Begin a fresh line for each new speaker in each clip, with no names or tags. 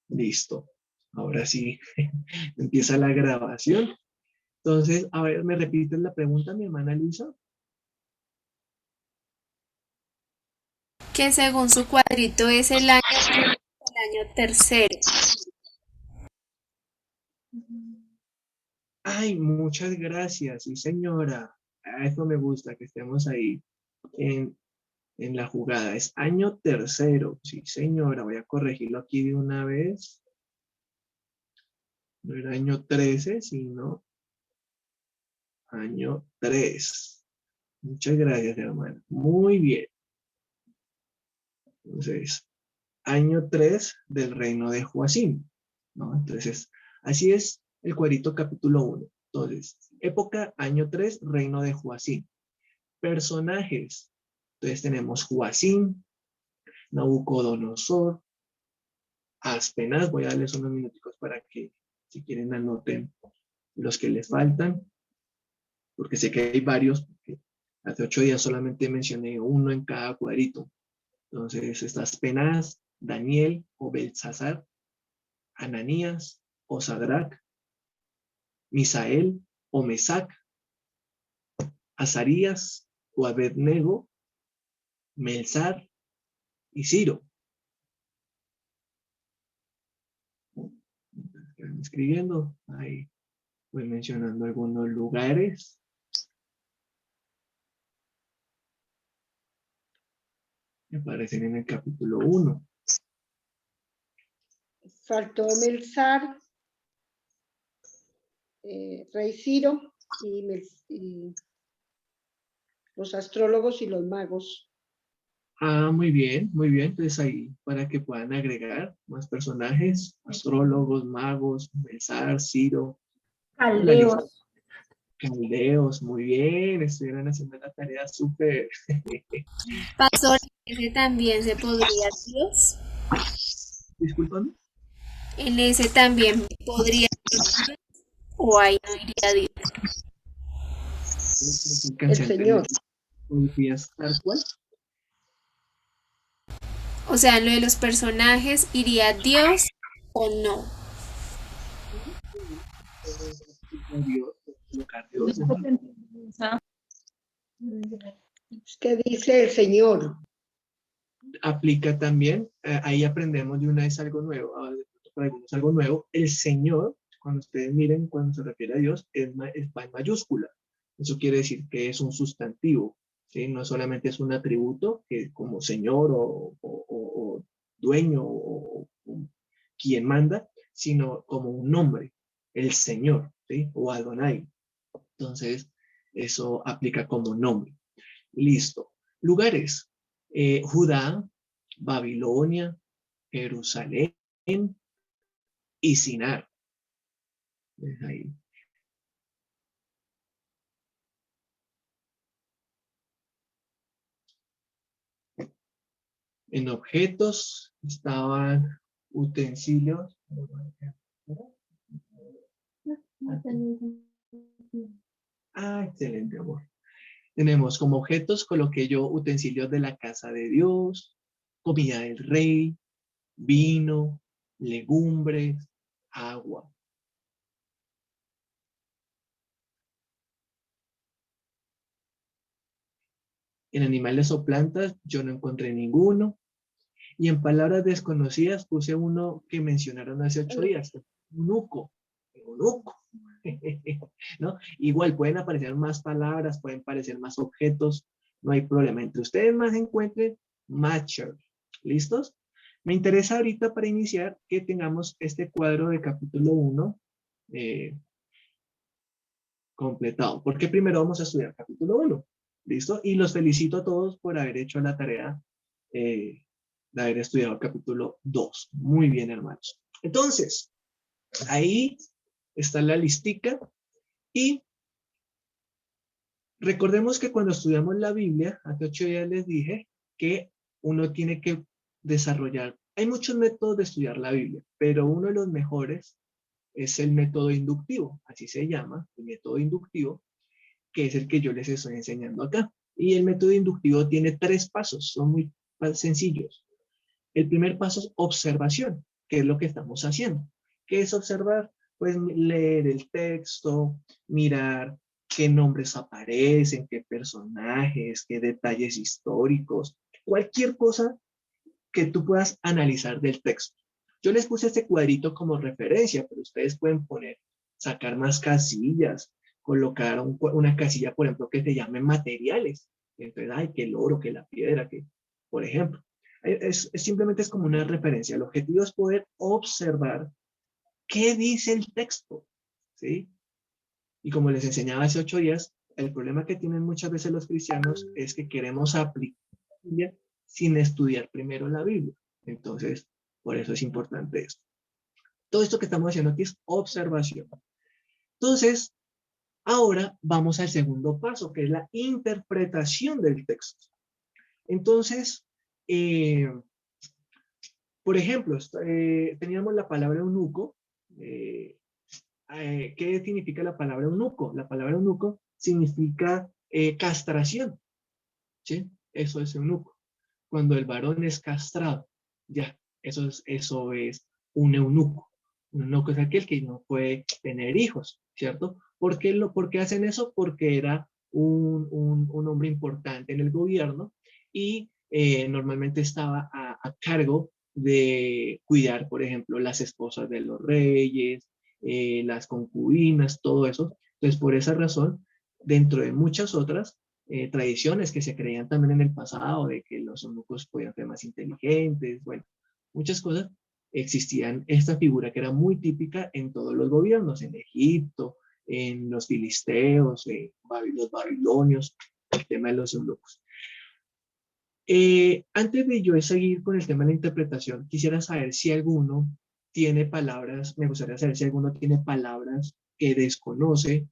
Listo. Ahora sí, empieza la grabación. Entonces, a ver, ¿me repites la pregunta, mi hermana Luisa?
Que según su cuadrito es el año tercero.
Ay, muchas gracias, sí, señora. A eso me gusta, que estemos ahí en, en la jugada. Es año tercero, sí, señora. Voy a corregirlo aquí de una vez. No era año 13, sino año 3. Muchas gracias, hermano. Muy bien. Entonces, año 3 del reino de Joacim, ¿no? Entonces, así es el cuadrito capítulo 1. Entonces, época, año 3, reino de Joacim. Personajes. Entonces tenemos Joacim, Nabucodonosor, Aspenaz. Voy a darles unos minuticos para que, si quieren, anoten los que les faltan, porque sé que hay varios, porque hace 8 días solamente mencioné uno en cada cuadrito. Entonces está Aspenaz, Daniel o Belsasar, Ananías o Sadrach, Misael o Mesac, Azarías o Abednego, Melzar y Ciro. Están escribiendo, ahí voy mencionando algunos lugares. Me aparecen en el capítulo 1.
Faltó Melzar, Rey Ciro y los astrólogos y los magos.
Ah, muy bien, muy bien. Entonces ahí para que puedan agregar más personajes, astrólogos, magos, Melzar, Ciro, la lista.
Caldeos.
Caldeos, muy bien, estuvieron haciendo la tarea súper.
Pastor, ese también se podría Dios.
Discúlpame.
En ese también podría o ahí no iría Dios.
El Señor.
¿Podrías dar cuál?
O sea, lo de los personajes, ¿iría Dios o no?
Dios, colocar Dios,
Dios
¿no?
te entiende.
Es que dice el Señor.
Aplica también, ahí aprendemos de una vez algo nuevo, para algunos algo nuevo. El Señor, cuando ustedes miren, cuando se refiere a Dios, va en mayúscula. Eso quiere decir que es un sustantivo, ¿sí? No solamente es un atributo que como Señor o dueño o quien manda, sino como un nombre, el Señor, ¿sí? O Adonai. Entonces, eso aplica como nombre. Listo. Lugares. Judá, Babilonia, Jerusalén y Sinar. Ahí. En objetos estaban utensilios. Ah, excelente, amor. Tenemos como objetos, coloqué yo utensilios de la casa de Dios, comida del rey, vino, legumbres, agua. En animales o plantas yo no encontré ninguno. Y en palabras desconocidas puse uno que mencionaron hace 8 días, eunuco, eunuco. ¿No? Igual pueden aparecer más palabras, pueden aparecer más objetos, no hay problema. Entre ustedes más encuentren, matcher. ¿Listos? Me interesa ahorita para iniciar que tengamos este cuadro de capítulo 1 completado, porque primero vamos a estudiar capítulo 1. ¿Listo? Y los felicito a todos por haber hecho la tarea de haber estudiado el capítulo 2. Muy bien, hermanos. Entonces, ahí está la listica y recordemos que cuando estudiamos la Biblia, hace 8 días les dije que uno tiene que desarrollar, hay muchos métodos de estudiar la Biblia, pero uno de los mejores es el método inductivo, así se llama, el método inductivo, que es el que yo les estoy enseñando acá. Y el método inductivo tiene 3 pasos, son muy sencillos. El primer paso es observación, que es lo que estamos haciendo. ¿Qué es observar? Pues leer el texto, mirar qué nombres aparecen, qué personajes, qué detalles históricos, cualquier cosa que tú puedas analizar del texto. Yo les puse este cuadrito como referencia, pero ustedes pueden poner, sacar más casillas, colocar una casilla, por ejemplo, que se llame materiales. Entonces, ay, que el oro, que la piedra, que, por ejemplo. Simplemente es como una referencia. El objetivo es poder observar qué dice el texto, ¿sí? Y como les enseñaba hace 8 días, el problema que tienen muchas veces los cristianos es que queremos aplicar la Biblia sin estudiar primero la Biblia. Entonces, por eso es importante esto. Todo esto que estamos haciendo aquí es observación. Entonces, ahora vamos al segundo paso, que es la interpretación del texto. Entonces, por ejemplo, teníamos la palabra eunuco. ¿Qué significa la palabra eunuco? La palabra eunuco significa castración, ¿sí? Eso es eunuco. Cuando el varón es castrado, ya, eso es un eunuco. Un eunuco es aquel que no puede tener hijos, ¿cierto? ¿Por qué hacen eso? Porque era un hombre importante en el gobierno y normalmente estaba a cargo de cuidar, por ejemplo, las esposas de los reyes, las concubinas, todo eso. Entonces, por esa razón, dentro de muchas otras, tradiciones que se creían también en el pasado, de que los eunucos podían ser más inteligentes, bueno, muchas cosas, existían esta figura que era muy típica en todos los gobiernos, en Egipto, en los filisteos, los babilonios, el tema de los eunucos. Antes de yo seguir con el tema de la interpretación, quisiera saber si alguno tiene palabras, me gustaría saber si alguno tiene palabras que desconoce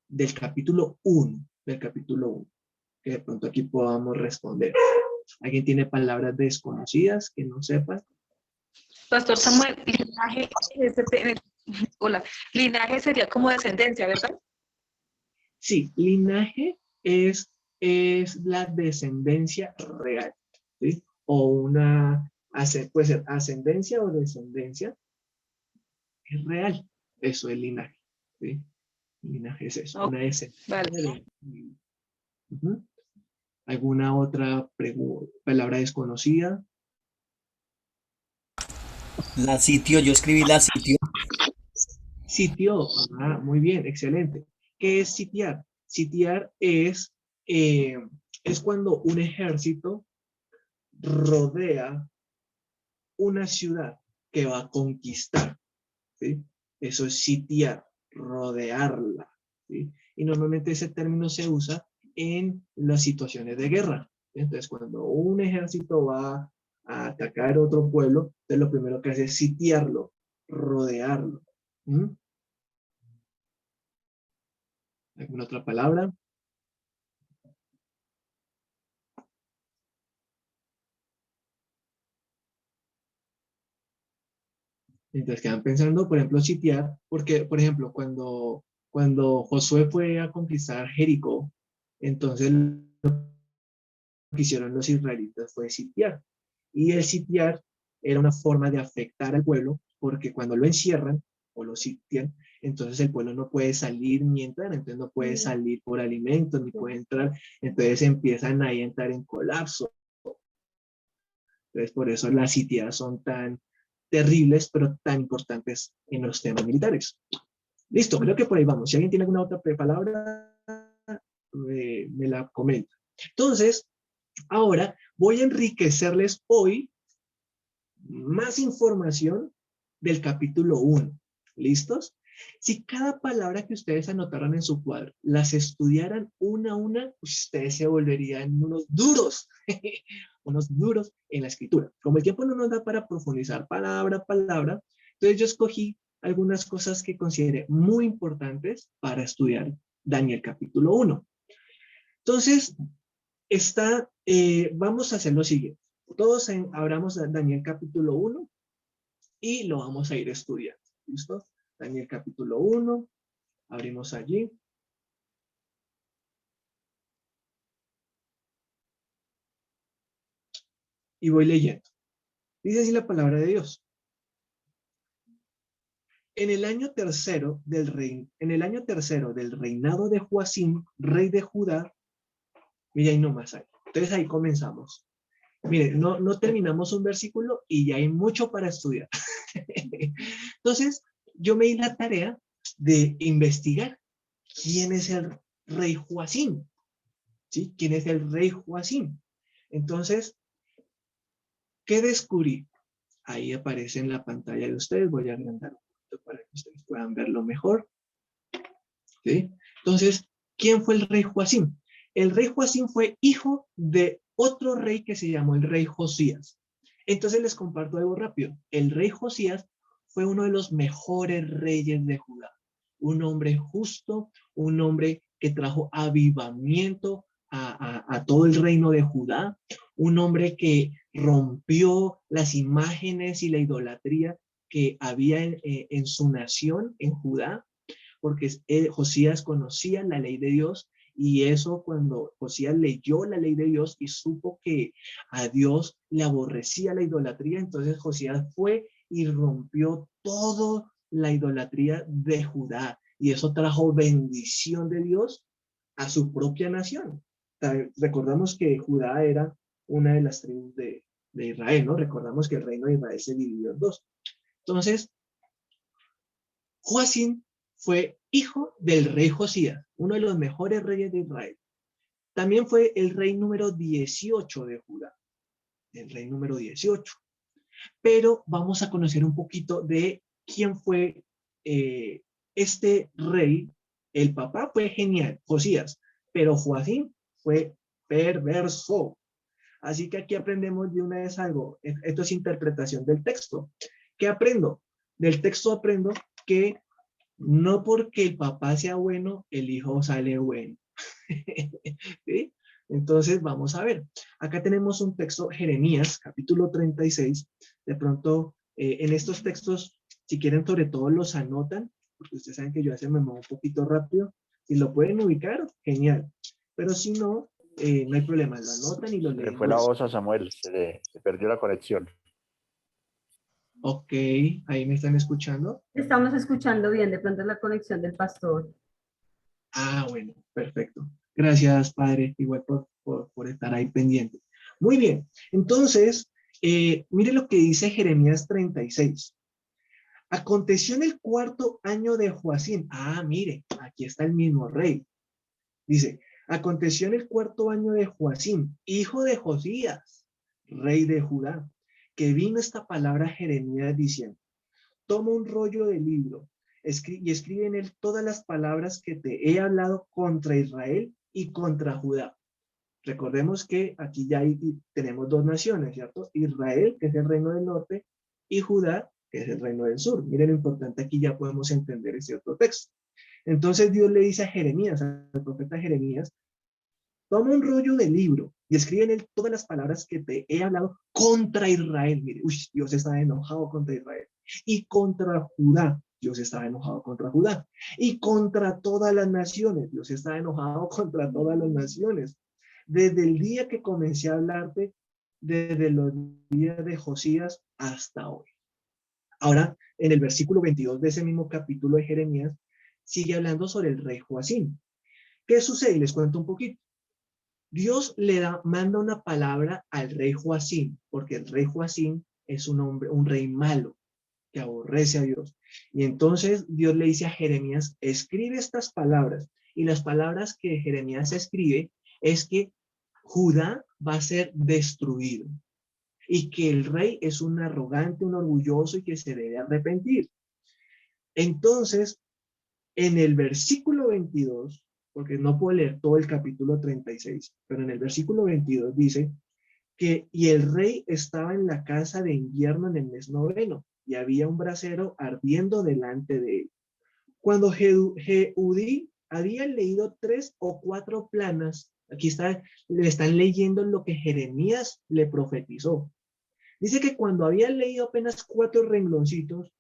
del capítulo 1, que de pronto aquí podamos responder. ¿Alguien tiene palabras desconocidas que no sepa?
Pastor Samuel, linaje, hola, linaje sería como descendencia, ¿verdad?
Sí, linaje es la descendencia real, ¿sí? O puede ser ascendencia o descendencia, es real. Eso es linaje, ¿sí? Linaje es eso, una descendencia.
Vale.
Uh-huh. ¿Alguna otra palabra desconocida?
La sitio, yo escribí la sitio.
Sitio, muy bien, excelente. ¿Qué es sitiar? Sitiar es cuando un ejército rodea una ciudad que va a conquistar, ¿sí? Eso es sitiar, rodearla, ¿sí? Y normalmente ese término se usa en las situaciones de guerra. Entonces, cuando un ejército va a atacar otro pueblo, entonces lo primero que hace es sitiarlo, rodearlo. ¿Mm? ¿Alguna otra palabra? Entonces quedan pensando, por ejemplo, sitiar, porque, por ejemplo, cuando Josué fue a conquistar Jericó, entonces lo que hicieron los israelitas fue sitiar. Y el sitiar era una forma de afectar al pueblo, porque cuando lo encierran o lo sitian, entonces el pueblo no puede salir ni entrar, entonces no puede salir por alimentos, ni puede entrar, entonces empiezan ahí a entrar en colapso. Entonces por eso las sitiadas son tan terribles, pero tan importantes en los temas militares. Listo, creo que por ahí vamos. Si alguien tiene alguna otra palabra, me la comenta. Entonces, ahora voy a enriquecerles hoy más información del capítulo 1. ¿Listos? Si cada palabra que ustedes anotaran en su cuadro las estudiaran una a una, ustedes se volverían unos duros, unos duros en la escritura. Como el tiempo no nos da para profundizar palabra a palabra, entonces yo escogí algunas cosas que consideré muy importantes para estudiar Daniel capítulo 1. Entonces, vamos a hacer lo siguiente. Todos abramos Daniel capítulo 1 y lo vamos a ir estudiando. ¿Listo? Daniel capítulo 1, abrimos allí. Y voy leyendo. Dice así la palabra de Dios. En el año tercero del reinado de Joacim, rey de Judá, mira ahí nomás hay. Entonces ahí comenzamos. Mire, no terminamos un versículo y ya hay mucho para estudiar. Entonces, yo me di la tarea de investigar quién es el rey Joacim. ¿Sí? ¿Quién es el rey Joacim? Entonces, ¿qué descubrí? Ahí aparece en la pantalla de ustedes. Voy a agrandar un poquito para que ustedes puedan verlo mejor. ¿Sí? Entonces, ¿quién fue el rey Joacim? El rey Joacim fue hijo de otro rey que se llamó el rey Josías. Entonces les comparto algo rápido. El rey Josías fue uno de los mejores reyes de Judá. Un hombre justo, un hombre que trajo avivamiento a todo el reino de Judá, un hombre que rompió las imágenes y la idolatría que había en su nación, en Judá, porque Josías conocía la ley de Dios, y eso cuando Josías leyó la ley de Dios y supo que a Dios le aborrecía la idolatría, entonces Josías fue y rompió toda la idolatría de Judá, y eso trajo bendición de Dios a su propia nación. Recordamos que Judá era una de las tribus de Israel, ¿no? Recordamos que el reino de Israel se dividió en dos. Entonces, Joacim fue hijo del rey Josías, uno de los mejores reyes de Israel. También fue el rey número 18 de Judá, el rey número 18. Pero vamos a conocer un poquito de quién fue este rey. El papá fue genial, Josías, pero Joacim fue perverso. Así que aquí aprendemos de una vez algo. Esto es interpretación del texto. ¿Qué aprendo? Del texto aprendo que no porque el papá sea bueno, el hijo sale bueno. ¿Sí? Entonces vamos a ver. Acá tenemos un texto, Jeremías, capítulo 36. De pronto, en estos textos, si quieren, sobre todo los anotan, porque ustedes saben que yo me muevo un poquito rápido. Si lo pueden ubicar, genial. Pero si no, no hay problema. Lo anotan y lo
Se le
leen.
fue la voz a Samuel, se perdió la conexión.
Ok, ahí me están escuchando.
Estamos escuchando bien, de pronto es la conexión del pastor.
Ah, bueno, perfecto. Gracias, padre, igual por estar ahí pendiente. Muy bien, entonces, mire lo que dice Jeremías 36. Aconteció en el cuarto año de Joacim. Ah, mire, aquí está el mismo rey. Dice, aconteció en el cuarto año de Joacim, hijo de Josías, rey de Judá, que vino esta palabra a Jeremías diciendo, toma un rollo de libro y escribe en él todas las palabras que te he hablado contra Israel y contra Judá. Recordemos que aquí ya tenemos dos naciones, ¿cierto? Israel, que es el reino del norte, y Judá, que es el reino del sur. Miren lo importante, aquí ya podemos entender ese otro texto. Entonces Dios le dice a Jeremías, al profeta Jeremías, toma un rollo de libro y escribe en él todas las palabras que te he hablado contra Israel. Mire, Dios estaba enojado contra Israel. Y contra Judá, Dios estaba enojado contra Judá. Y contra todas las naciones, Dios estaba enojado contra todas las naciones. Desde el día que comencé a hablarte, desde los días de Josías hasta hoy. Ahora, en el versículo 22 de ese mismo capítulo de Jeremías, sigue hablando sobre el rey Joacim. ¿Qué sucede? Les cuento un poquito. Dios manda una palabra al rey Joacim, porque el rey Joacim es un rey malo, que aborrece a Dios. Y entonces Dios le dice a Jeremías, escribe estas palabras. Y las palabras que Jeremías escribe es que Judá va a ser destruido. Y que el rey es un arrogante, un orgulloso y que se debe arrepentir. Entonces, en el versículo 22, porque no puedo leer todo el capítulo 36, pero en el versículo 22 dice que y el rey estaba en la casa de invierno en el mes noveno y había un brasero ardiendo delante de él. Cuando Jehudí había leído 3 o 4 planas, aquí le están leyendo lo que Jeremías le profetizó. Dice que cuando había leído apenas 4 rengloncitos,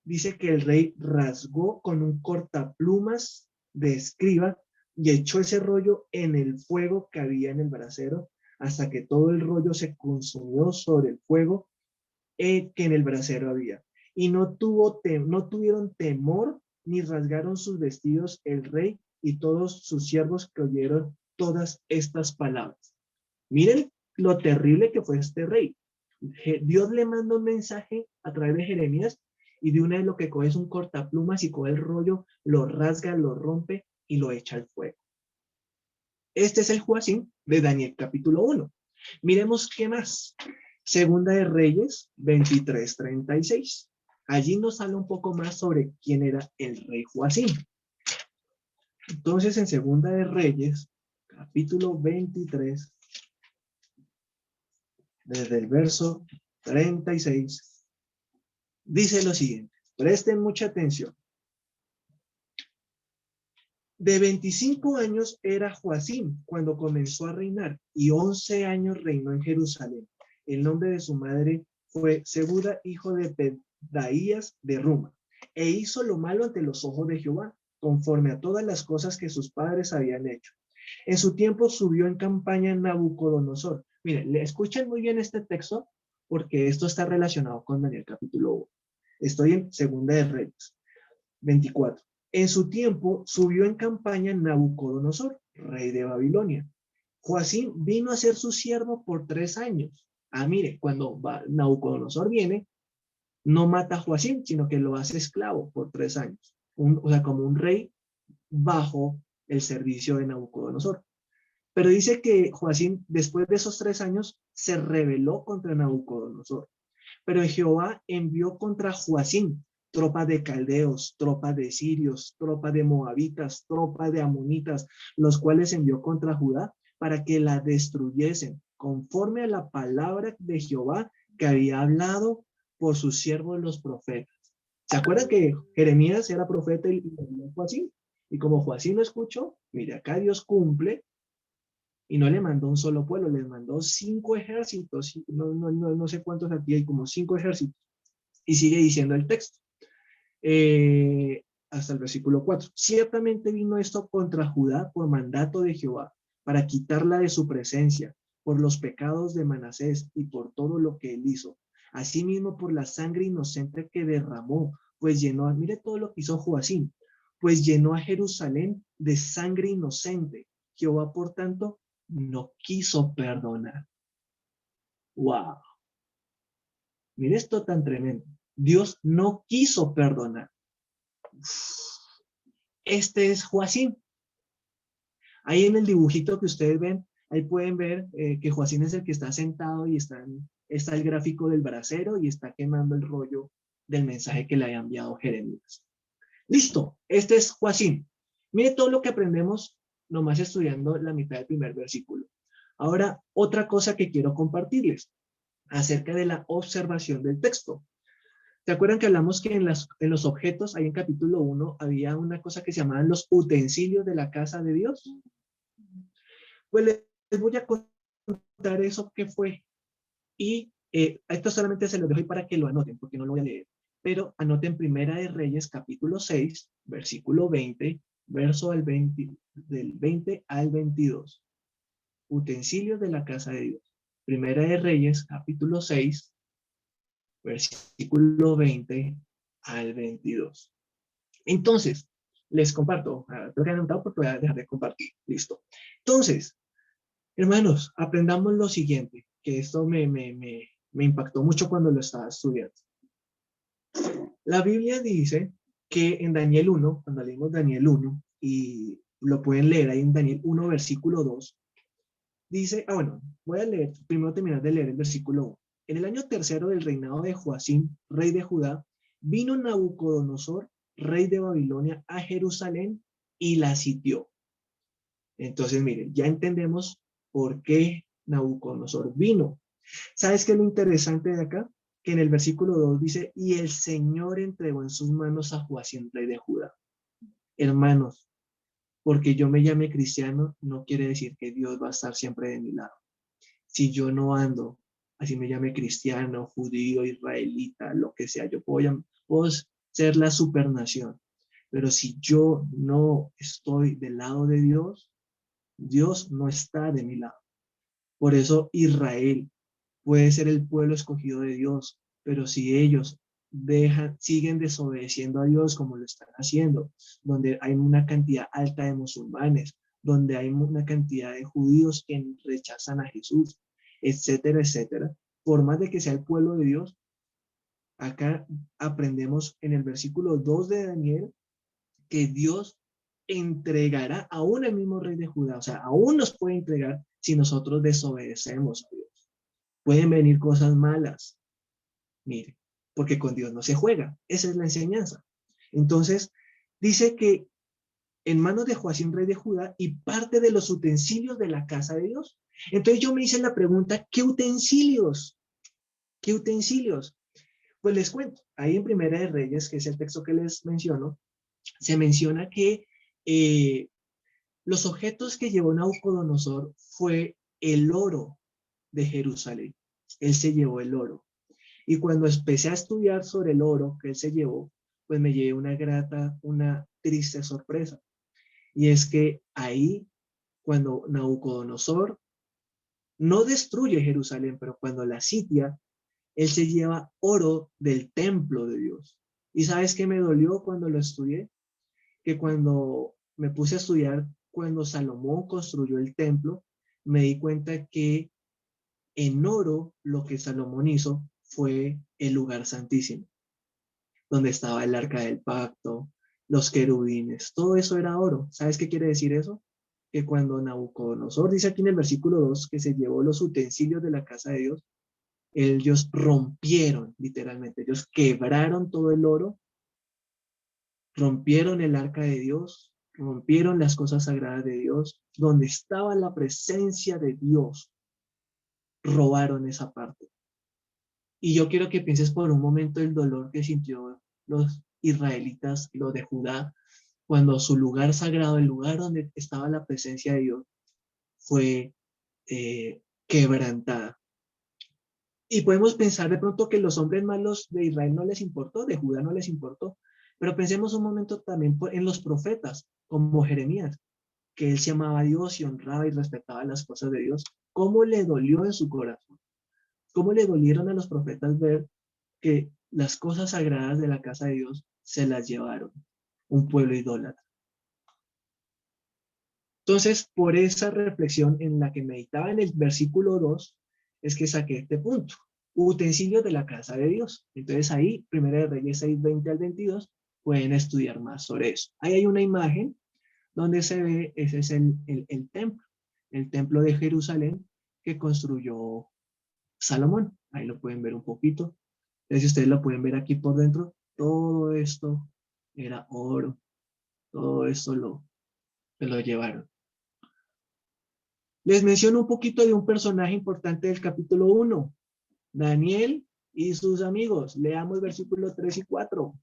dice que el rey rasgó con un cortaplumas de escriba y echó ese rollo en el fuego que había en el brasero hasta que todo el rollo se consumió sobre el fuego que en el brasero había. Y no tuvieron temor ni rasgaron sus vestidos el rey y todos sus siervos que oyeron todas estas palabras. Miren lo terrible que fue este rey. Dios le manda un mensaje a través de Jeremías y de una vez lo que coge es un cortaplumas y coge el rollo, lo rasga, lo rompe y lo echa al fuego. Este es el Joacim de Daniel capítulo 1. Miremos qué más. Segunda de Reyes 23:36. Allí nos habla un poco más sobre quién era el rey Joacim. Entonces en Segunda de Reyes capítulo 23, desde el verso 36, dice lo siguiente. Presten mucha atención. De 25 años era Joacim cuando comenzó a reinar y 11 años reinó en Jerusalén. El nombre de su madre fue Seguda, hijo de Pedaías de Ruma, e hizo lo malo ante los ojos de Jehová, conforme a todas las cosas que sus padres habían hecho. En su tiempo subió en campaña Nabucodonosor. Miren, le escuchen muy bien este texto porque esto está relacionado con Daniel capítulo 1. Estoy en Segunda de Reyes 24. En su tiempo subió en campaña Nabucodonosor, rey de Babilonia. Joacim vino a ser su siervo por 3 años. Mire, cuando Nabucodonosor viene, no mata a Joacim, sino que lo hace esclavo por 3 años. O sea, como un rey bajo el servicio de Nabucodonosor. Pero dice que Joacim, después de esos 3 años, se rebeló contra Nabucodonosor. Pero Jehová envió contra Joacim tropas de caldeos, tropas de sirios, tropas de moabitas, tropas de amonitas, los cuales envió contra Judá para que la destruyesen, conforme a la palabra de Jehová que había hablado por sus siervos los profetas. ¿Se acuerdan que Jeremías era profeta y Joacim? Y como Joacim lo escuchó, mire, acá Dios cumple y no le mandó un solo pueblo, les mandó 5 ejércitos, no sé cuántos aquí hay, como 5 ejércitos. Y sigue diciendo el texto. Hasta el versículo 4. Ciertamente vino esto contra Judá por mandato de Jehová, para quitarla de su presencia, por los pecados de Manasés y por todo lo que él hizo. Asimismo por la sangre inocente que derramó, pues llenó, mire todo lo que hizo Joacim, pues llenó a Jerusalén de sangre inocente. Jehová, por tanto, no quiso perdonar. ¡Wow! Mire esto tan tremendo. Dios no quiso perdonar. Este es Joacim. Ahí en el dibujito que ustedes ven, ahí pueden ver que Joacim es el que está sentado y está el gráfico del brasero y está quemando el rollo del mensaje que le había enviado Jeremías. Listo, este es Joacim. Mire todo lo que aprendemos nomás estudiando la mitad del primer versículo. Ahora, otra cosa que quiero compartirles acerca de la observación del texto. ¿Se acuerdan que hablamos que en los objetos, ahí en capítulo 1, había una cosa que se llamaban los utensilios de la casa de Dios? Pues les voy a contar eso que fue. Y esto solamente se lo dejo ahí para que lo anoten, porque no lo voy a leer. Pero anoten Primera de Reyes, capítulo 6, versículo 20, del 20 al 22. Utensilios de la casa de Dios. Primera de Reyes, capítulo 6, versículo 20 al 22. Entonces, les comparto. Tengo que anotar porque voy a dejar de compartir. Listo. Entonces, hermanos, aprendamos lo siguiente, que esto me impactó mucho cuando lo estaba estudiando. La Biblia dice que en Daniel 1, cuando leímos Daniel 1, y lo pueden leer ahí en Daniel 1, versículo 2, dice, bueno, voy a leer, primero terminar de leer el versículo 1. En el año 3 del reinado de Joacim, rey de Judá, vino Nabucodonosor, rey de Babilonia, a Jerusalén y la sitió. Entonces, miren, ya entendemos por qué Nabucodonosor vino. ¿Sabes qué es lo interesante de acá? Que en el versículo 2 dice, y el Señor entregó en sus manos a Joacim, rey de Judá. Hermanos, porque yo me llame cristiano, no quiere decir que Dios va a estar siempre de mi lado. Si yo no ando, así me llame cristiano, judío, israelita, lo que sea, yo puedo ser la supernación. Pero si yo no estoy del lado de Dios, Dios no está de mi lado. Por eso Israel puede ser el pueblo escogido de Dios, Pero si ellos siguen desobedeciendo a Dios como lo están haciendo, donde hay una cantidad alta de musulmanes, donde hay una cantidad de judíos que rechazan a Jesús, etcétera, etcétera, por más de que sea el pueblo de Dios, acá aprendemos en el versículo 2 de Daniel que Dios entregará aún al mismo rey de Judá, o sea, aún nos puede entregar si nosotros desobedecemos a Dios. Pueden venir cosas malas, mire, porque con Dios no se juega, esa es la enseñanza. Entonces, dice que en manos de Joacim, rey de Judá, y parte de los utensilios de la casa de Dios. Entonces yo me hice la pregunta, ¿qué utensilios? ¿Qué utensilios? Pues les cuento, ahí en Primera de Reyes, que es el texto que les menciono, se menciona que los objetos que llevó Nabucodonosor fue el oro de Jerusalén. Él se llevó el oro. Y cuando empecé a estudiar sobre el oro que él se llevó, pues me llevé una triste sorpresa. Y es que ahí, cuando Nabucodonosor no destruye Jerusalén, pero cuando la sitia, él se lleva oro del templo de Dios. ¿Y sabes qué me dolió cuando lo estudié? Que cuando me puse a estudiar, cuando Salomón construyó el templo, me di cuenta que en oro lo que Salomón hizo fue el lugar santísimo, donde estaba el arca del pacto, los querubines, todo eso era oro. ¿Sabes qué quiere decir eso? Que cuando Nabucodonosor dice aquí en el versículo 2 que se llevó los utensilios de la casa de Dios, ellos rompieron, literalmente, ellos quebraron todo el oro, rompieron el arca de Dios, rompieron las cosas sagradas de Dios, donde estaba la presencia de Dios, robaron esa parte. Y yo quiero que pienses por un momento el dolor que sintió los israelitas, los de Judá, cuando su lugar sagrado, el lugar donde estaba la presencia de Dios, fue quebrantada. Y podemos pensar de pronto que los hombres malos de Israel no les importó, de Judá no les importó, pero pensemos un momento también en los profetas, como Jeremías, que él se amaba a Dios y honraba y respetaba las cosas de Dios. ¿Cómo le dolió en su corazón? ¿Cómo le dolieron a los profetas ver que las cosas sagradas de la casa de Dios se las llevaron un pueblo idólatra? Entonces, por esa reflexión en la que meditaba en el versículo 2, es que saqué este punto. Utensilios de la casa de Dios. Entonces ahí, Primera de Reyes 6, 20 al 22, pueden estudiar más sobre eso. Ahí hay una imagen donde se ve, ese es el templo de Jerusalén que construyó Salomón. Ahí lo pueden ver un poquito. Entonces, si ustedes lo pueden ver aquí por dentro, todo esto era oro. Todo esto se lo llevaron. Les menciono un poquito de un personaje importante del capítulo 1. Daniel y sus amigos. Leamos versículos 3 y 4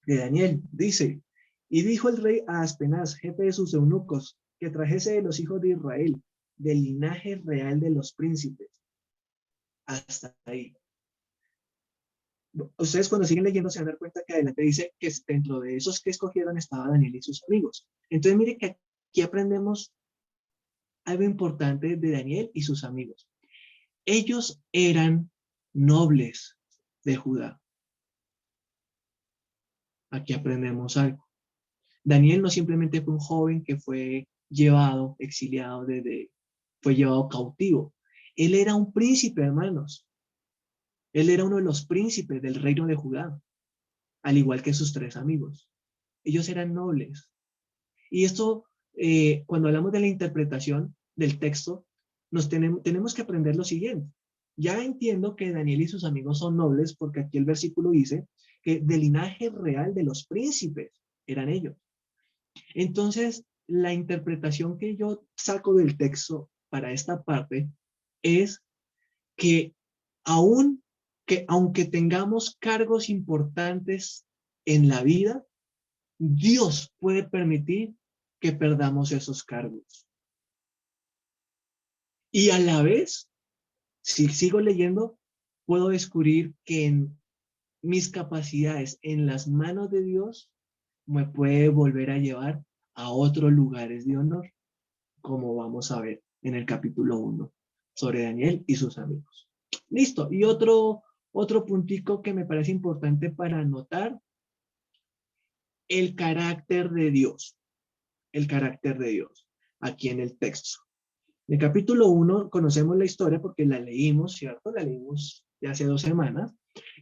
de Daniel. Dice, y dijo el rey a Aspenaz, jefe de sus eunucos, que trajese de los hijos de Israel, del linaje real de los príncipes. Hasta ahí. Ustedes cuando siguen leyendo se van a dar cuenta que adelante dice que dentro de esos que escogieron estaba Daniel y sus amigos. Entonces mire que aquí aprendemos algo importante de Daniel y sus amigos. Ellos eran nobles de Judá. Aquí aprendemos algo. Daniel no simplemente fue un joven que fue llevado, exiliado, fue llevado cautivo. Él era un príncipe, hermanos. Él era uno de los príncipes del reino de Judá, al igual que sus tres amigos. Ellos eran nobles. Y esto, cuando hablamos de la interpretación del texto, tenemos que aprender lo siguiente. Ya entiendo que Daniel y sus amigos son nobles porque aquí el versículo dice que del linaje real de los príncipes eran ellos. Entonces, la interpretación que yo saco del texto para esta parte es que aunque tengamos cargos importantes en la vida, Dios puede permitir que perdamos esos cargos. Y a la vez, si sigo leyendo, puedo descubrir que en mis capacidades, en las manos de Dios, me puede volver a llevar a otros lugares de honor, como vamos a ver en el capítulo 1, sobre Daniel y sus amigos. Listo. Y otro Otro puntico que me parece importante para anotar, el carácter de Dios. El carácter de Dios, aquí en el texto. En el capítulo 1 conocemos la historia porque la leímos, ¿cierto? La leímos ya hace 2 semanas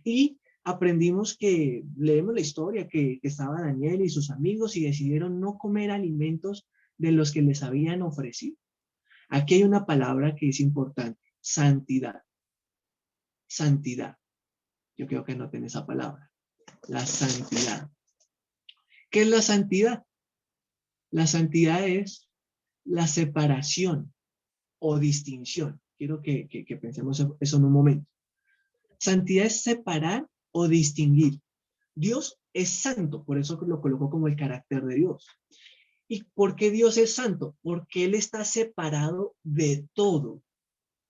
y aprendimos que, leemos la historia, que estaba Daniel y sus amigos y decidieron no comer alimentos de los que les habían ofrecido. Aquí hay una palabra que es importante, santidad. Santidad. Yo creo que noten esa palabra, la santidad. ¿Qué es la santidad? La santidad es la separación o distinción. Quiero que pensemos eso en un momento. Santidad es separar o distinguir. Dios es santo, por eso lo coloco como el carácter de Dios. ¿Y por qué Dios es santo? Porque Él está separado de todo.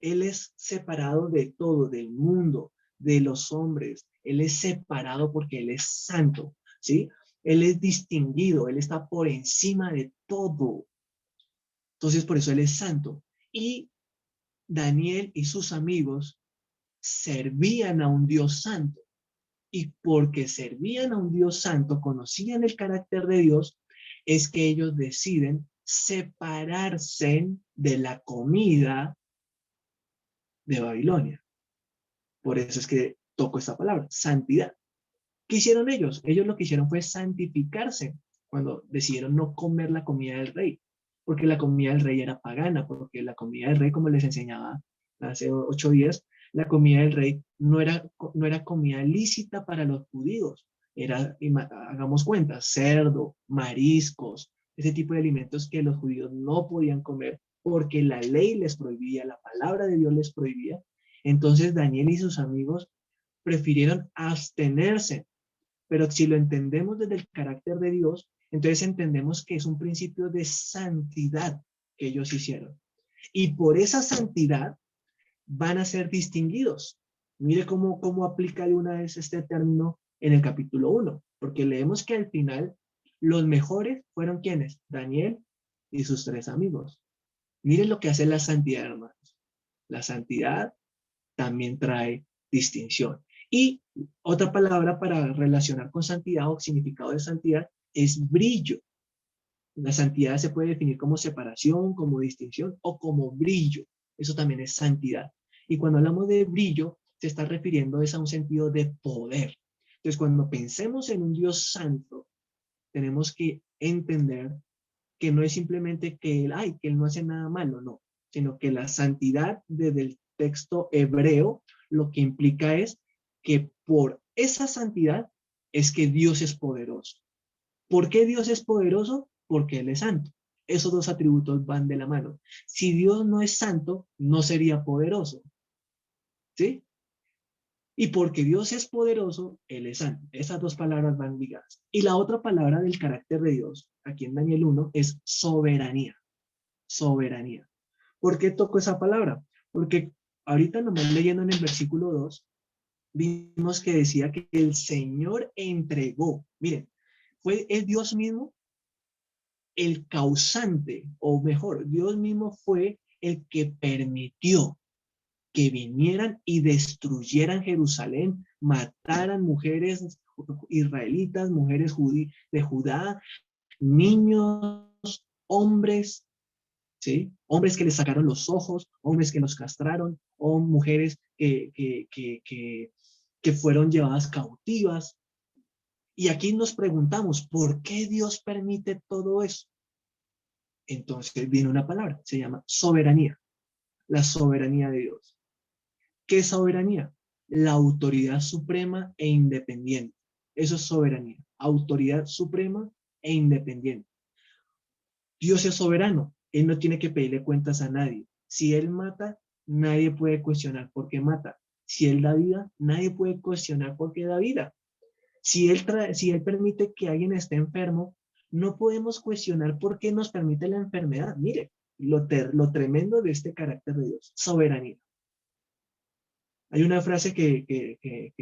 Él es separado de todo, del mundo, de los hombres. Él es separado porque Él es santo, ¿sí? Él es distinguido, Él está por encima de todo. Entonces, por eso Él es santo. Y Daniel y sus amigos servían a un Dios santo. Y porque servían a un Dios santo, conocían el carácter de Dios, es que ellos deciden separarse de la comida de Babilonia. Por eso es que toco esta palabra, santidad. ¿Qué hicieron ellos? Ellos lo que hicieron fue santificarse cuando decidieron no comer la comida del rey, porque la comida del rey era pagana, porque la comida del rey, como les enseñaba hace 8 días, la comida del rey no era comida lícita para los judíos. Era, hagamos cuenta, cerdo, mariscos, ese tipo de alimentos que los judíos no podían comer porque la ley les prohibía, la palabra de Dios les prohibía. Entonces Daniel y sus amigos prefirieron abstenerse. Pero si lo entendemos desde el carácter de Dios, entonces entendemos que es un principio de santidad que ellos hicieron. Y por esa santidad van a ser distinguidos. Mire cómo aplica de una vez este término en el capítulo 1, porque leemos que al final los mejores fueron ¿quiénes? Daniel y sus 3 amigos. Miren lo que hace la santidad, hermanos. La santidad también trae distinción. Y otra palabra para relacionar con santidad o significado de santidad es brillo. La santidad se puede definir como separación, como distinción o como brillo. Eso también es santidad. Y cuando hablamos de brillo, se está refiriendo a un sentido de poder. Entonces, cuando pensemos en un Dios santo, tenemos que entender que no es simplemente que él no hace nada malo, no, sino que la santidad desde el texto hebreo lo que implica es que por esa santidad es que Dios es poderoso. ¿Por qué Dios es poderoso? Porque Él es santo. Esos 2 atributos van de la mano. Si Dios no es santo, no sería poderoso. ¿Sí? Y porque Dios es poderoso, Él es santo. Esas 2 palabras van ligadas. Y la otra palabra del carácter de Dios, aquí en Daniel 1, es soberanía. Soberanía. ¿Por qué toco esa palabra? Porque ahorita nomás leyendo en el versículo 2, vimos que decía que el Señor entregó. Miren, fue el Dios mismo el causante, o mejor, Dios mismo fue el que permitió que vinieran y destruyeran Jerusalén, mataran mujeres israelitas, mujeres de Judá, niños, hombres, ¿sí? Hombres que les sacaron los ojos, hombres que los castraron, o mujeres que fueron llevadas cautivas. Y aquí nos preguntamos, ¿por qué Dios permite todo eso? Entonces viene una palabra, se llama soberanía, la soberanía de Dios. ¿Qué es soberanía? La autoridad suprema e independiente. Eso es soberanía, autoridad suprema e independiente. Dios es soberano, Él no tiene que pedirle cuentas a nadie. Si Él mata, nadie puede cuestionar por qué mata. Si Él da vida, nadie puede cuestionar por qué da vida. Si Él permite que alguien esté enfermo, no podemos cuestionar por qué nos permite la enfermedad. Mire, lo tremendo de este carácter de Dios, soberanía. Hay una frase que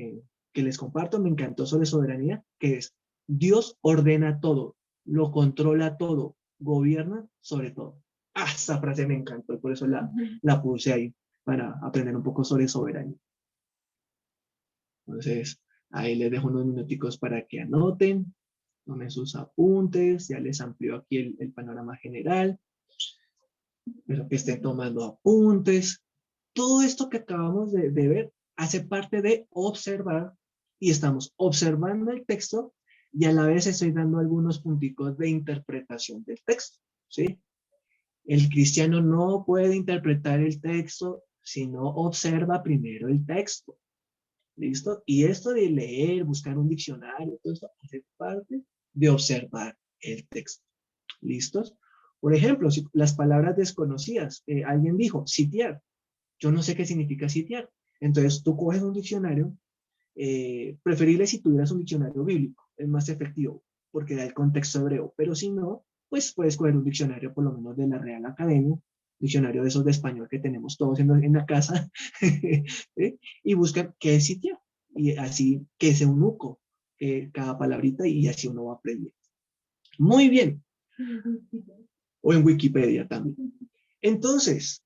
les comparto, me encantó sobre soberanía, que es, Dios ordena todo, lo controla todo, gobierna sobre todo. Esa frase me encantó y por eso la puse ahí, para aprender un poco sobre soberanía. Entonces, ahí les dejo unos minuticos para que anoten, tomen sus apuntes, ya les amplió aquí el panorama general, pero que estén tomando apuntes. Todo esto que acabamos de ver hace parte de observar, y estamos observando el texto y a la vez estoy dando algunos punticos de interpretación del texto, ¿sí? El cristiano no puede interpretar el texto si no observa primero el texto. ¿Listo? Y esto de leer, buscar un diccionario, todo esto hace parte de observar el texto. ¿Listos? Por ejemplo, si las palabras desconocidas, alguien dijo sitiar. Yo no sé qué significa sitiar. Entonces tú coges un diccionario, preferible si tuvieras un diccionario bíblico, es más efectivo, porque da el contexto hebreo, pero si no, pues puedes coger un diccionario por lo menos de la Real Academia, diccionario de esos de español que tenemos todos en la casa, ¿sí? Y busca qué es sitiar, y así qué es eunuco, cada palabrita, y así uno va aprendiendo. Muy bien. O en Wikipedia también. Entonces,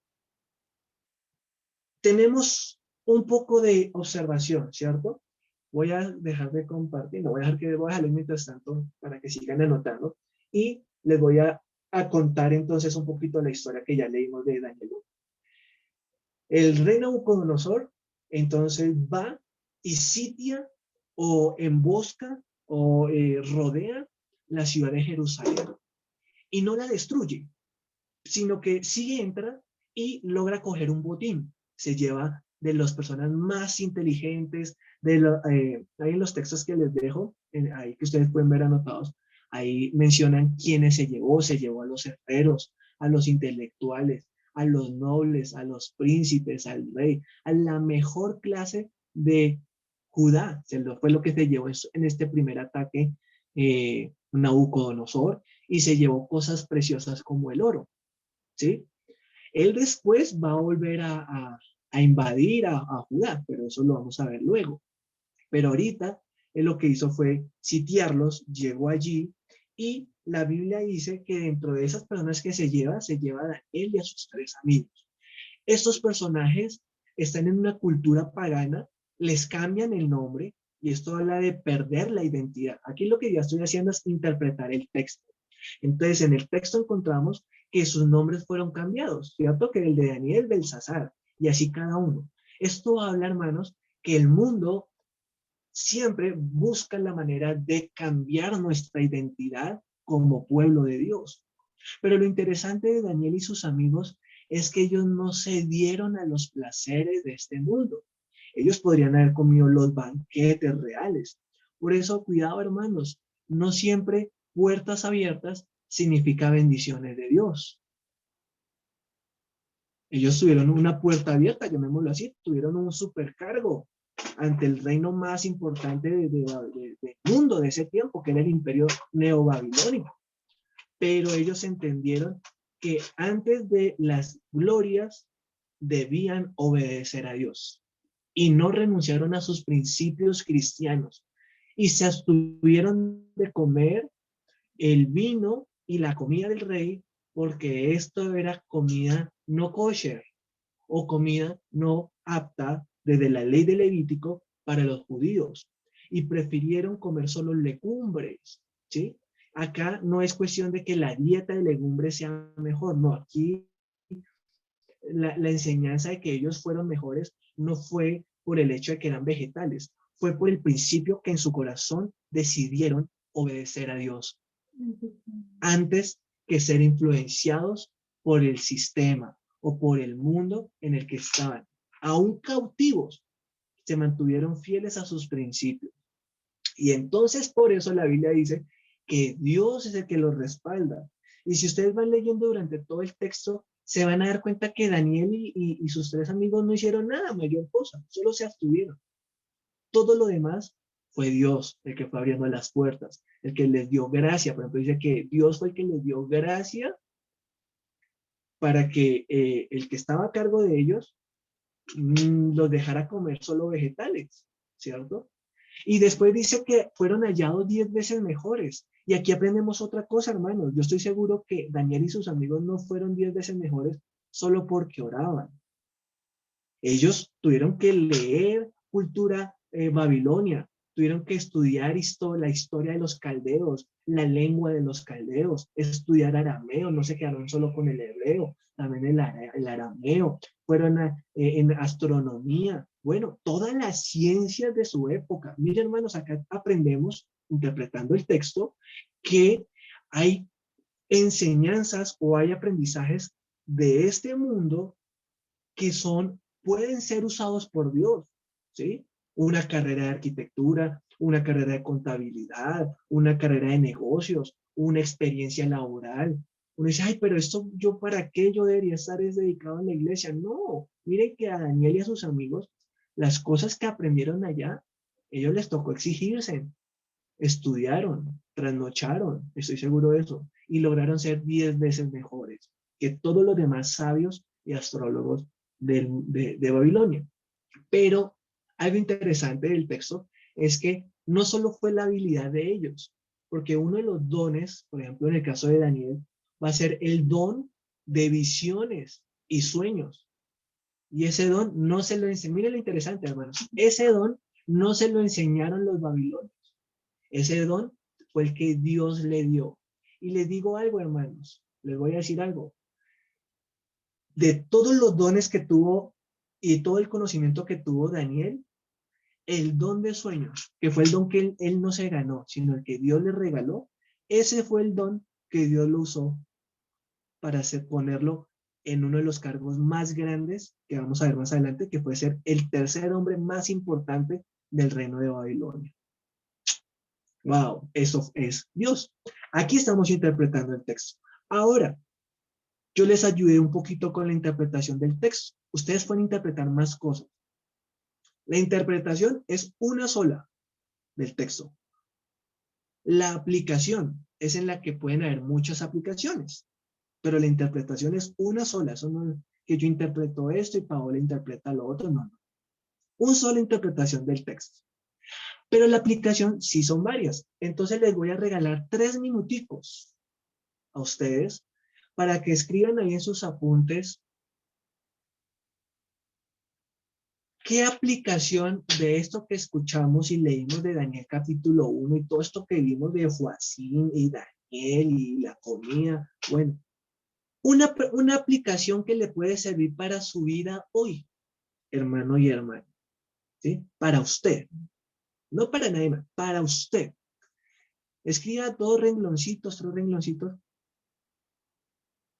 tenemos un poco de observación, ¿cierto? Voy a dejar de compartir, no voy a dejarles mientras tanto para que sigan anotando y les voy a contar entonces un poquito la historia que ya leímos de Daniel. El rey Nabucodonosor entonces va y sitia o embosca o rodea la ciudad de Jerusalén y no la destruye, sino que sí entra y logra coger un botín. Se lleva de las personas más inteligentes, ahí en los textos que les dejo, ahí que ustedes pueden ver anotados, ahí mencionan quiénes se llevó a los herreros, a los intelectuales, a los nobles, a los príncipes, al rey, a la mejor clase de Judá. Fue lo que se llevó en este primer ataque Nabucodonosor, y se llevó cosas preciosas como el oro, ¿sí? Él después va a volver a invadir a Judá, pero eso lo vamos a ver luego. Pero ahorita él lo que hizo fue sitiarlos, llegó allí, y la Biblia dice que dentro de esas personas que se lleva a Daniel y a sus 3 amigos. Estos personajes están en una cultura pagana, les cambian el nombre, y esto habla de perder la identidad. Aquí lo que ya estoy haciendo es interpretar el texto. Entonces, en el texto encontramos que sus nombres fueron cambiados, ¿cierto? Que el de Daniel, Belsasar, y así cada uno. Esto habla, hermanos, que el mundo siempre busca la manera de cambiar nuestra identidad como pueblo de Dios. Pero lo interesante de Daniel y sus amigos es que ellos no se dieron a los placeres de este mundo. Ellos podrían haber comido los banquetes reales. Por eso, cuidado, hermanos, no siempre puertas abiertas significa bendiciones de Dios. Ellos tuvieron una puerta abierta, llamémoslo así, tuvieron un supercargo ante el reino más importante del mundo de ese tiempo, que era el imperio neobabilónico. Pero ellos entendieron que antes de las glorias debían obedecer a Dios y no renunciaron a sus principios cristianos y se abstuvieron de comer el vino y la comida del rey, porque esto era comida no kosher o comida no apta desde la ley de Levítico para los judíos, y prefirieron comer solo legumbres, ¿sí? Acá no es cuestión de que la dieta de legumbres sea mejor, no, aquí la enseñanza de que ellos fueron mejores no fue por el hecho de que eran vegetales, fue por el principio que en su corazón decidieron obedecer a Dios antes que ser influenciados por el sistema o por el mundo en el que estaban. Aún cautivos, se mantuvieron fieles a sus principios. Y entonces por eso la Biblia dice que Dios es el que los respalda. Y si ustedes van leyendo durante todo el texto, se van a dar cuenta que Daniel y sus 3 amigos no hicieron nada mayor cosa, solo se abstuvieron. Todo lo demás fue Dios el que fue abriendo las puertas, el que les dio gracia. Por ejemplo, dice que Dios fue el que les dio gracia para que el que estaba a cargo de ellos los dejara comer solo vegetales, ¿cierto? Y después dice que fueron hallados 10 veces mejores. Y aquí aprendemos otra cosa, hermanos. Yo estoy seguro que Daniel y sus amigos no fueron 10 veces mejores solo porque oraban. Ellos tuvieron que leer, cultura babilonia, tuvieron que estudiar la historia de los caldeos, la lengua de los caldeos, estudiar arameo, no se quedaron solo con el hebreo, también el arameo, fueron en astronomía, bueno, todas las ciencias de su época. Miren, hermanos, acá aprendemos, interpretando el texto, que hay enseñanzas o hay aprendizajes de este mundo que pueden ser usados por Dios, ¿sí? Una carrera de arquitectura, una carrera de contabilidad, una carrera de negocios, una experiencia laboral. Uno dice, ay, pero esto yo para qué yo debería estar dedicado en la iglesia. No, miren que a Daniel y a sus amigos, las cosas que aprendieron allá, ellos les tocó exigirse, estudiaron, trasnocharon, estoy seguro de eso, y lograron ser 10 veces mejores que todos los demás sabios y astrólogos de Babilonia. Pero algo interesante del texto es que no solo fue la habilidad de ellos, porque uno de los dones, por ejemplo, en el caso de Daniel, va a ser el don de visiones y sueños. Y ese don no se lo enseñaron. Miren lo interesante, hermanos. Ese don no se lo enseñaron los babilonios. Ese don fue el que Dios le dio. Y les digo algo, hermanos. Les voy a decir algo. De todos los dones que tuvo y todo el conocimiento que tuvo Daniel, el don de sueños, que fue el don que él no se ganó, sino el que Dios le regaló, ese fue el don que Dios lo usó para ponerlo en uno de los cargos más grandes que vamos a ver más adelante, que puede ser el tercer hombre más importante del reino de Babilonia. Wow, eso es Dios. Aquí estamos interpretando el texto. Ahora, yo les ayudé un poquito con la interpretación del texto. Ustedes pueden interpretar más cosas. La interpretación es una sola del texto. La aplicación es en la que pueden haber muchas aplicaciones, pero la interpretación es una sola. Eso no es que yo interpreto esto y Paola interpreta lo otro, no. Una sola interpretación del texto. Pero la aplicación sí son varias. Entonces les voy a regalar 3 minuticos a ustedes para que escriban ahí en sus apuntes qué aplicación de esto que escuchamos y leímos de Daniel capítulo 1 y todo esto que vimos de Joacín y Daniel y la comida. Bueno, una aplicación que le puede servir para su vida hoy, hermano y hermana, ¿sí? Para usted, no para nadie más, para usted. Escriba 2 rengloncitos, 3 rengloncitos.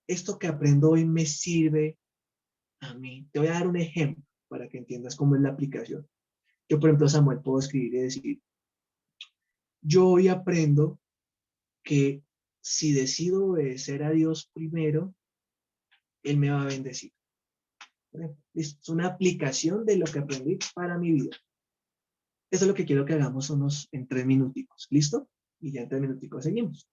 Esto que aprendo hoy me sirve a mí. Te voy a dar un ejemplo para que entiendas cómo es la aplicación. Yo, por ejemplo, Samuel, puedo escribir y decir, yo hoy aprendo que si decido obedecer a Dios primero, Él me va a bendecir. Es una aplicación de lo que aprendí para mi vida. Eso es lo que quiero que hagamos en 3 minuticos. ¿Listo? Y ya en 3 minuticos seguimos.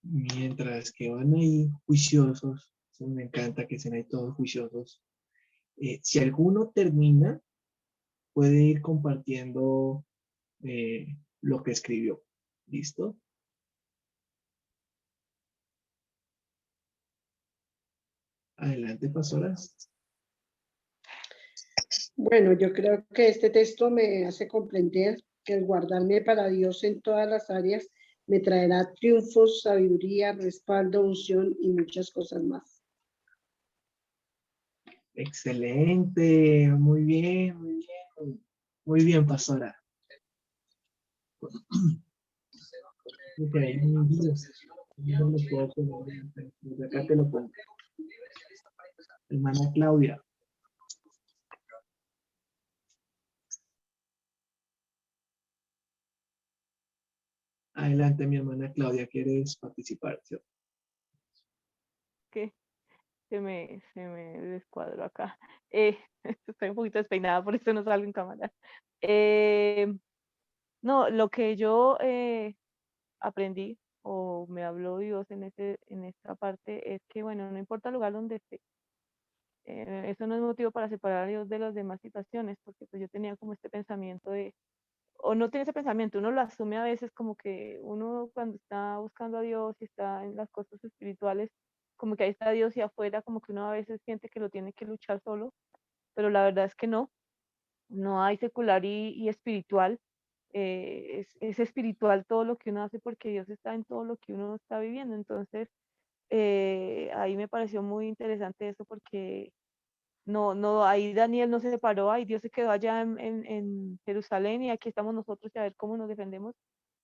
Mientras que van ahí juiciosos, eso me encanta que estén ahí todos juiciosos. Si alguno termina, puede ir compartiendo lo que escribió. ¿Listo? Adelante, pastora.
Bueno, yo creo que este texto me hace comprender que el guardarme para Dios en todas las áreas me traerá triunfos, sabiduría, respaldo, unción y muchas cosas más.
Excelente, muy bien, muy bien. Muy bien, pastora. Ok, no lo puedo poner, desde acá te lo pongo. Hermana Claudia. Adelante, mi hermana Claudia, ¿quieres participar? ¿Sí?
Que se me descuadró acá. Estoy un poquito despeinada, por eso no salgo en cámara. No, lo que yo aprendí o me habló Dios en esta parte es que, bueno, no importa el lugar donde esté, eso no es motivo para separar a Dios de las demás situaciones, porque pues yo tenía como este pensamiento de, o no tiene ese pensamiento, uno lo asume a veces como que uno cuando está buscando a Dios y está en las cosas espirituales, como que ahí está Dios y afuera, como que uno a veces siente que lo tiene que luchar solo, pero la verdad es que no, no hay secular y espiritual. Es espiritual todo lo que uno hace porque Dios está en todo lo que uno está viviendo. Entonces, ahí me pareció muy interesante eso porque no, ahí Daniel no se separó, ahí Dios se quedó allá en Jerusalén y aquí estamos nosotros y a ver cómo nos defendemos,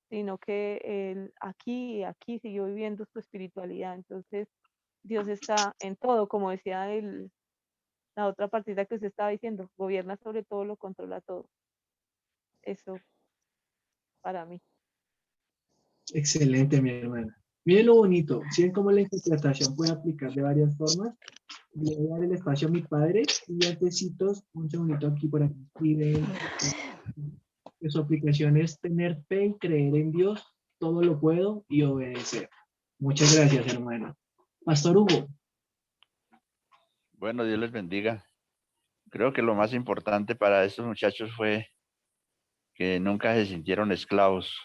sino que él aquí siguió viviendo su espiritualidad. Entonces, Dios está en todo, como decía la otra partida que usted estaba diciendo, gobierna sobre todo, lo controla todo. Eso para mí.
Excelente, mi hermana. Miren lo bonito. ¿Sí ven cómo la interpretación puede aplicar de varias formas? Le voy a dar el espacio a mi padre y antecitos, un segundito aquí por aquí. Escriben que su aplicación es tener fe y creer en Dios, todo lo puedo y obedecer. Muchas gracias, hermano. Pastor Hugo.
Bueno, Dios les bendiga. Creo que lo más importante para estos muchachos fue que nunca se sintieron esclavos,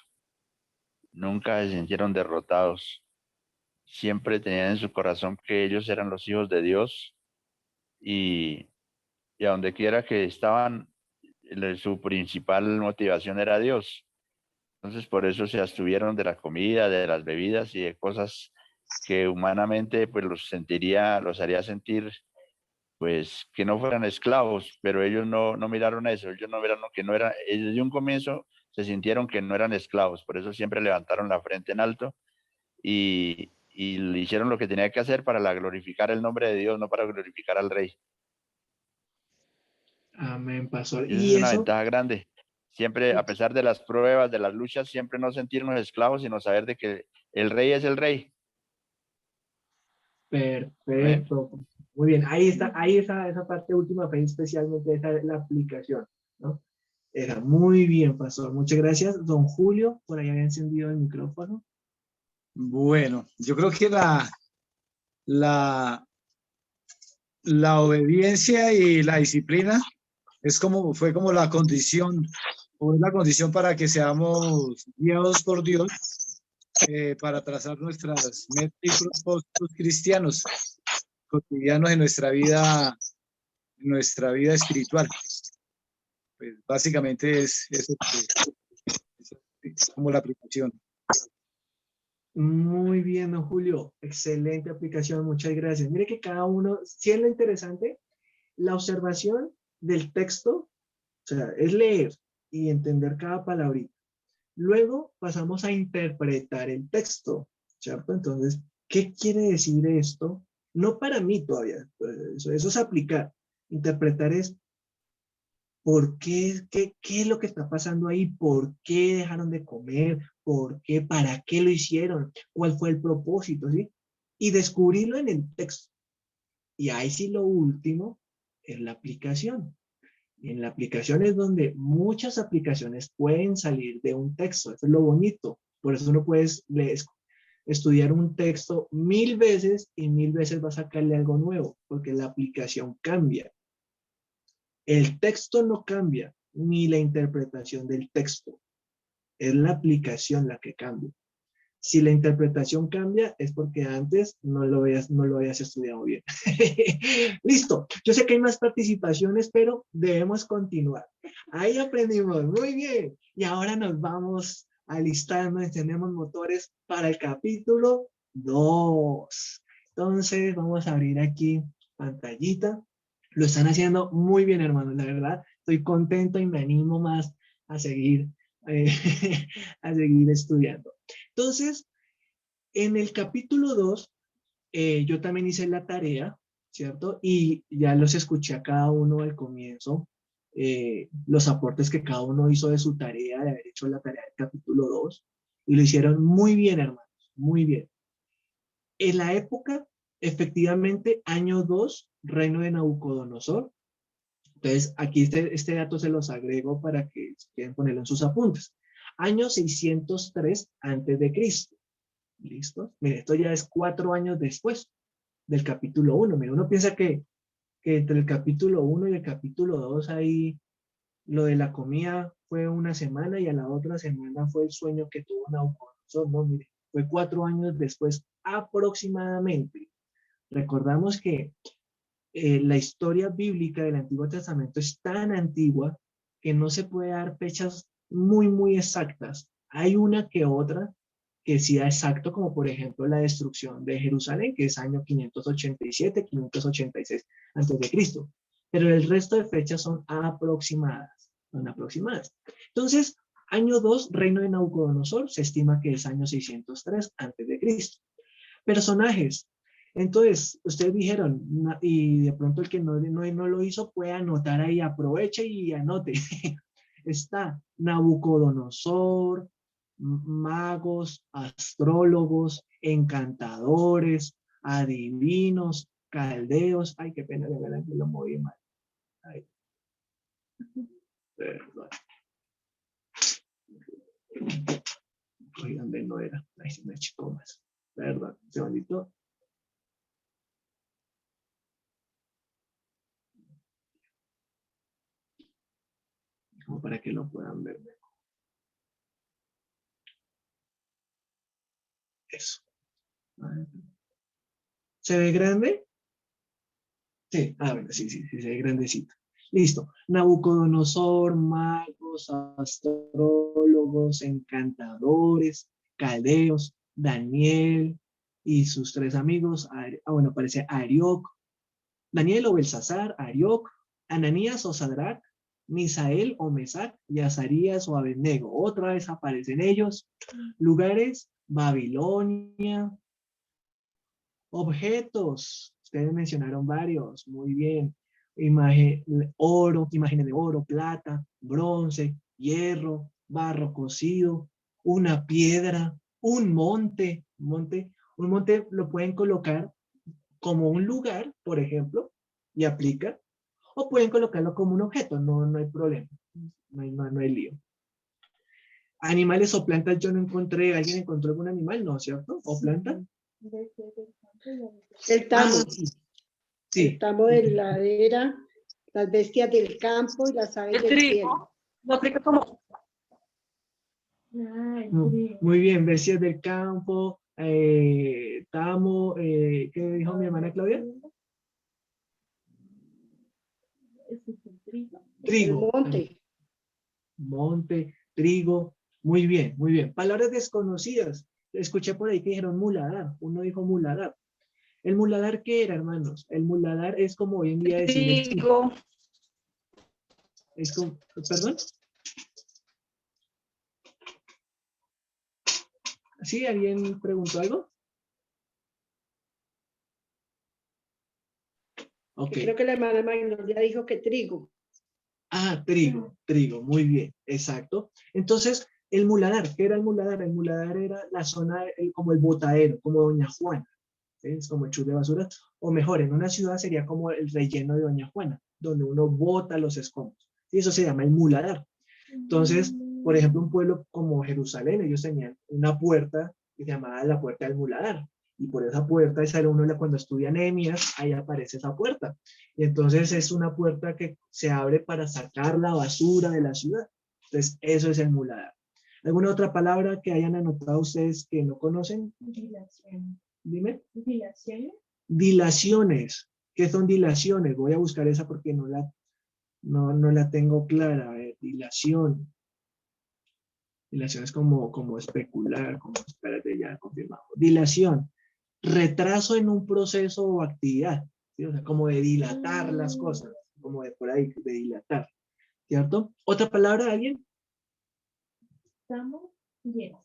nunca se sintieron derrotados. Siempre tenían en su corazón que ellos eran los hijos de Dios y, y a donde quiera que estaban, su principal motivación era Dios. Entonces por eso se abstuvieron de la comida, de las bebidas y de cosas que humanamente pues los haría sentir pues que no fueran esclavos, pero ellos no miraron eso, ellos no miraron que no eran, ellos de un comienzo se sintieron que no eran esclavos, por eso siempre levantaron la frente en alto y le hicieron lo que tenía que hacer para glorificar el nombre de Dios, no para glorificar al rey.
Amén, pastor.
Y esa es
Y
una
eso,
ventaja grande. Siempre, a pesar de las pruebas, de las luchas, siempre no sentirnos esclavos, sino saber de que el rey es el rey. Amén.
perfecto. Muy bien, ahí está, ahí esa parte última, fue especialmente esa es la aplicación, ¿no? Era muy bien, pastor. Muchas gracias. Don Julio, por ahí había encendido el micrófono.
Bueno, yo creo que la, la obediencia y la disciplina fue como la condición, o es la condición para que seamos guiados por Dios para trazar nuestras metas y propósitos cristianos cotidianos en nuestra vida espiritual. Pues básicamente es como la aplicación.
Muy bien, don Julio. Excelente aplicación. Muchas gracias. Mire que cada uno, si es lo interesante, la observación del texto, o sea, es leer y entender cada palabrita. Luego pasamos a interpretar el texto, ¿cierto? Entonces, ¿qué quiere decir esto? No para mí todavía, eso es aplicar. Interpretar es por qué es lo que está pasando ahí, por qué dejaron de comer, por qué, para qué lo hicieron, cuál fue el propósito, ¿sí? Y descubrirlo en el texto. Y ahí sí lo último es la aplicación. Y en la aplicación es donde muchas aplicaciones pueden salir de un texto. Eso es lo bonito. Por eso uno puede estudiar un texto 1000 veces y 1000 veces va a sacarle algo nuevo, porque la aplicación cambia. El texto no cambia, ni la interpretación del texto. Es la aplicación la que cambia. Si la interpretación cambia, es porque antes no lo habías estudiado bien. Listo. Yo sé que hay más participaciones, pero debemos continuar. Ahí aprendimos. Muy bien. Y ahora nos vamos alistando, encendemos motores para el capítulo 2. Entonces, vamos a abrir aquí pantallita. Lo están haciendo muy bien, hermanos. La verdad, estoy contento y me animo más a seguir, a seguir estudiando. Entonces, en el capítulo 2, yo también hice la tarea, ¿cierto? Y ya los escuché a cada uno al comienzo, los aportes que cada uno hizo de su tarea, de haber hecho la tarea del capítulo 2, y lo hicieron muy bien, hermanos, muy bien. En la época, efectivamente, año 2, reino de Nabucodonosor. Entonces, aquí este dato se los agrego para que quieran ponerlo en sus apuntes. Año 603 antes de Cristo. ¿Listo? Mire, esto ya es 4 años después del capítulo 1. Mire, uno piensa que entre el capítulo 1 y el capítulo 2 ahí lo de la comida fue una semana y a la otra semana fue el sueño que tuvo Nabucodonosor. No, mire, fue 4 años después aproximadamente. Recordamos que la historia bíblica del Antiguo Testamento es tan antigua que no se puede dar fechas muy, muy exactas. Hay una que otra que sí da exacto, como por ejemplo la destrucción de Jerusalén, que es año 587, 586 antes de Cristo. Pero el resto de fechas son aproximadas. Entonces, año 2, reino de Nabucodonosor, se estima que es año 603 antes de Cristo. Personajes. Entonces, ustedes dijeron, y de pronto el que no lo hizo puede anotar ahí, aproveche y anote. Está Nabucodonosor, magos, astrólogos, encantadores, adivinos, caldeos. Ay, qué pena, de verdad que lo moví mal. Ay. Perdón. Ay, ¿dónde no era? Ahí se me achicó más. Perdón, un segundito. Como para que lo puedan ver mejor. Eso. ¿Se ve grande? Sí, bueno, sí, se ve grandecito. Listo. Nabucodonosor, magos, astrólogos, encantadores, caldeos, Daniel y sus 3 amigos. Bueno, aparece Arioc, Daniel o Belsasar, Arioc, Ananías o Sadrach, Misael o Mesac y Azarías o Abednego. Otra vez aparecen ellos. Lugares, Babilonia. Objetos, ustedes mencionaron varios, muy bien. Imágenes de oro, plata, bronce, hierro, barro cocido, una piedra, un monte. Un monte lo pueden colocar como un lugar, por ejemplo, y aplica, o pueden colocarlo como un objeto, no hay problema, no hay lío. Animales o plantas yo no encontré. ¿Alguien encontró algún animal? No, ¿cierto? ¿O planta?
El tamo.
Sí.
El tamo de ladera, las bestias del campo y las aves del cielo.
¿No aplica como?
Muy bien, bestias del campo, tamo, ¿qué dijo mi hermana Claudia? Trigo. Monte, trigo. Muy bien, muy bien. Palabras desconocidas. Escuché por ahí que dijeron muladar. Uno dijo muladar. ¿El muladar qué era, hermanos? El muladar es como hoy en día decir...
Trigo.
Es como, ¿perdón? ¿Sí? ¿Alguien preguntó algo?
Okay. Creo que la hermana Magnolia dijo que trigo.
Trigo, muy bien, exacto. Entonces, el muladar, ¿qué era el muladar? El muladar era la zona, como el botadero, como Doña Juana, ¿sí? Es como el chute de basura, o mejor, en una ciudad sería como el relleno de Doña Juana, donde uno bota los escombros, y eso se llama el muladar. Entonces, por ejemplo, un pueblo como Jerusalén, ellos tenían una puerta que se llamaba la puerta del muladar. Y por esa puerta, esa era uno cuando estudia Nehemías, ahí aparece esa puerta. Y entonces es una puerta que se abre para sacar la basura de la ciudad. Entonces eso es el muladar. ¿Alguna otra palabra que hayan anotado ustedes que no conocen?
Dilación.
Dime.
Dilaciones.
Dilaciones. ¿Qué son dilaciones? Voy a buscar esa porque no la tengo clara. A ver, dilación. Dilación es como especular, como, espérate, ya confirmamos. Dilación. Retraso en un proceso o actividad. ¿Sí? O sea, como de dilatar las cosas. Como de por ahí, de dilatar. ¿Cierto? ¿Otra palabra, alguien?
Tamo, llenas.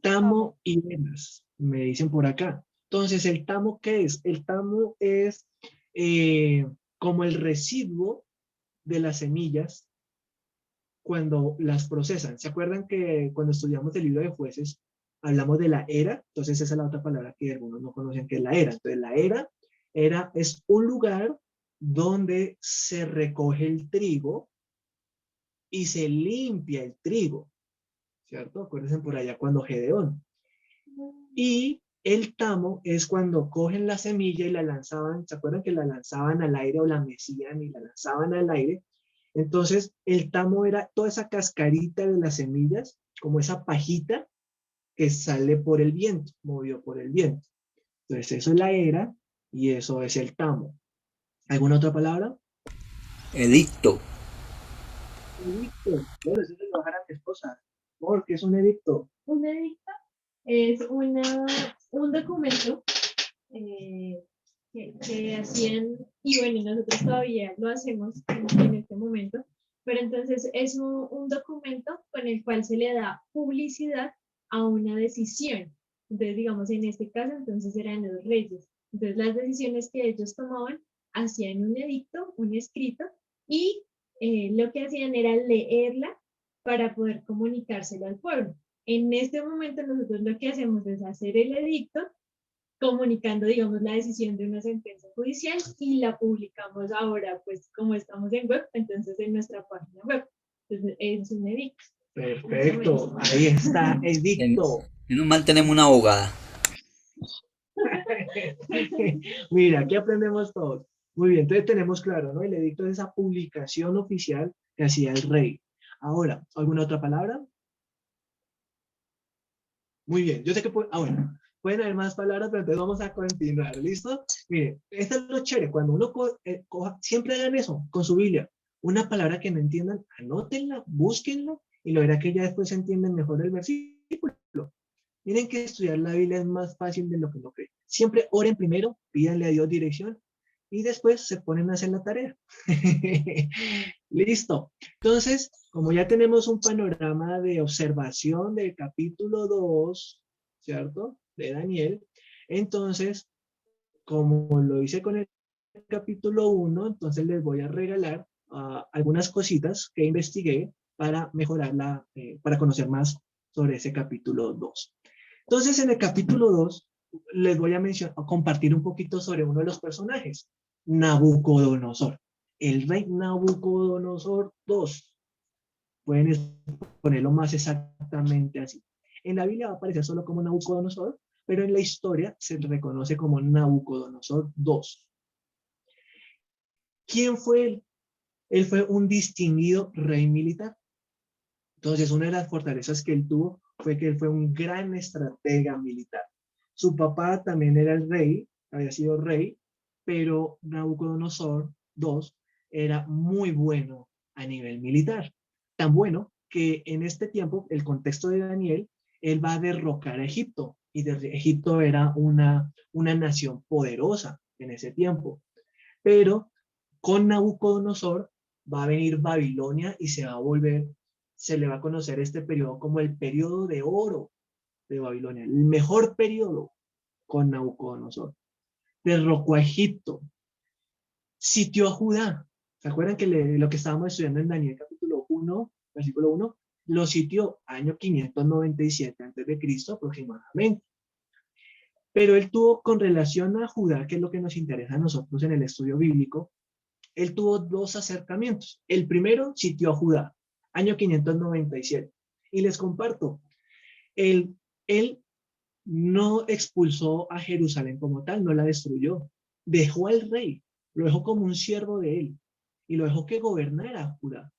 Tamo y venas, me dicen por acá. Entonces, ¿el tamo qué es? El tamo es como el residuo de las semillas cuando las procesan. ¿Se acuerdan que cuando estudiamos el libro de Jueces hablamos de la era? Entonces, esa es la otra palabra que algunos no conocen, que es la era. Entonces, la era es un lugar donde se recoge el trigo y se limpia el trigo, ¿cierto? Acuérdense por allá cuando Gedeón. Y el tamo es cuando cogen la semilla y la lanzaban, ¿se acuerdan que la lanzaban al aire o la mecían y la lanzaban al aire? Entonces, el tamo era toda esa cascarita de las semillas, como esa pajita que sale por el viento, movido por el viento. Entonces, eso es la era y eso es el tamo. ¿Alguna otra palabra?
Edicto.
Edicto. Bueno, eso se lo dejará a mi esposa. ¿Por qué es un edicto?
Un edicto es un documento que hacían, y bueno, nosotros todavía lo hacemos en este momento, pero entonces es un documento con el cual se le da publicidad a una decisión. Entonces, digamos, en este caso, entonces eran los reyes. Entonces, las decisiones que ellos tomaban, hacían un edicto, un escrito, y lo que hacían era leerla para poder comunicárselo al pueblo. En este momento nosotros lo que hacemos es hacer el edicto comunicando, digamos, la decisión de una sentencia judicial y la publicamos ahora, pues como estamos en web, entonces en nuestra página web. Entonces es un edicto.
Perfecto, ahí está, edicto.
Menos mal tenemos una abogada.
Mira, aquí aprendemos todos. Muy bien, entonces tenemos claro, ¿no? El edicto es esa publicación oficial que hacía el rey. Ahora, ¿alguna otra palabra? Muy bien, yo sé que bueno, pueden haber más palabras, pero entonces vamos a continuar, ¿listo? Miren, esto es lo chévere, cuando uno siempre hagan eso con su Biblia, una palabra que no entiendan, anótenla, búsquenla, y lo verá que ya después entienden mejor el versículo. Miren que estudiar la Biblia es más fácil de lo que uno cree. Siempre oren primero, pídanle a Dios dirección, y después se ponen a hacer la tarea. Listo. Entonces, como ya tenemos un panorama de observación del capítulo 2, ¿cierto? De Daniel, entonces, como lo hice con el capítulo 1, entonces les voy a regalar algunas cositas que investigué para mejorarla, para conocer más sobre ese capítulo 2. Entonces, en el capítulo 2, les voy a compartir un poquito sobre uno de los personajes, Nabucodonosor. El rey Nabucodonosor II. Pueden ponerlo más exactamente así. En la Biblia va a aparecer solo como Nabucodonosor, pero en la historia se le reconoce como Nabucodonosor II. ¿Quién fue él? Él fue un distinguido rey militar. Entonces, una de las fortalezas que él tuvo fue que él fue un gran estratega militar. Su papá también era el rey, había sido rey, pero Nabucodonosor II era muy bueno a nivel militar. Tan bueno que en este tiempo, el contexto de Daniel, él va a derrocar a Egipto. Y Egipto era una nación poderosa en ese tiempo. Pero con Nabucodonosor va a venir Babilonia y se le va a conocer este periodo como el periodo de oro de Babilonia, el mejor periodo con Nabucodonosor. Derrocó a Egipto, sitió a Judá. ¿Se acuerdan que lo que estábamos estudiando en Daniel capítulo 1, versículo 1? Lo sitió año 597 a.C. aproximadamente. Pero él tuvo, con relación a Judá, que es lo que nos interesa a nosotros en el estudio bíblico, él tuvo dos acercamientos. El primero sitió a Judá, año 597. Y les comparto, él no expulsó a Jerusalén como tal, no la destruyó. Dejó al rey, lo dejó como un siervo de él y lo dejó que gobernara Judá.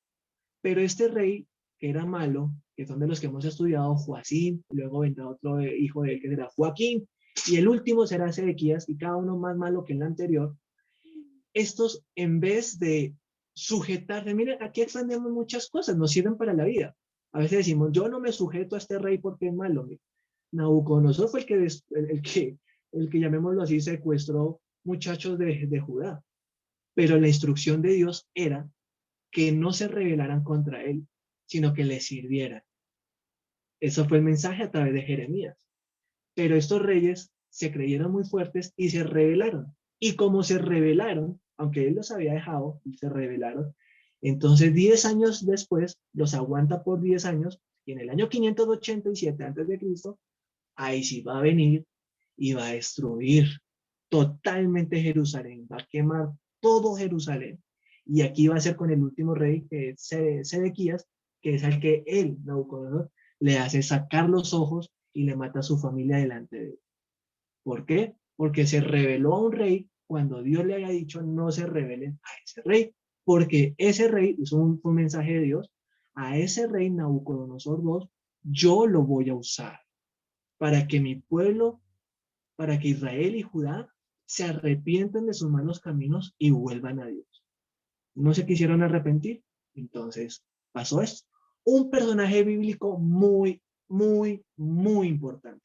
Pero este rey, que era malo, que son de los que hemos estudiado, Joacim, y luego vendrá otro hijo de él que será Joaquín, y el último será Sedequías, y cada uno más malo que el anterior. Estos, en vez de sujetarse, miren, aquí aprendemos muchas cosas, nos sirven para la vida. A veces decimos, yo no me sujeto a este rey porque es malo. Nabucodonosor fue el que llamémoslo así, secuestró muchachos de Judá. Pero la instrucción de Dios era que no se rebelaran contra él, sino que le sirvieran. Eso fue el mensaje a través de Jeremías. Pero estos reyes se creyeron muy fuertes y se rebelaron. Y como se rebelaron, aunque él los había dejado, y se rebelaron, entonces 10 años después, los aguanta por 10 años, y en el año 587 a.C., ahí sí va a venir y va a destruir totalmente Jerusalén, va a quemar todo Jerusalén. Y aquí va a ser con el último rey, que es Sedequías, que es al que él, Nabucodonosor, le hace sacar los ojos y le mata a su familia delante de él. ¿Por qué? Porque se rebeló a un rey cuando Dios le había dicho no se rebelen a ese rey, porque ese rey, es un mensaje de Dios, a ese rey Nabucodonosor II, yo lo voy a usar para que mi pueblo, para que Israel y Judá se arrepientan de sus malos caminos y vuelvan a Dios. No se quisieron arrepentir, entonces pasó esto. Un personaje bíblico muy, muy, muy importante.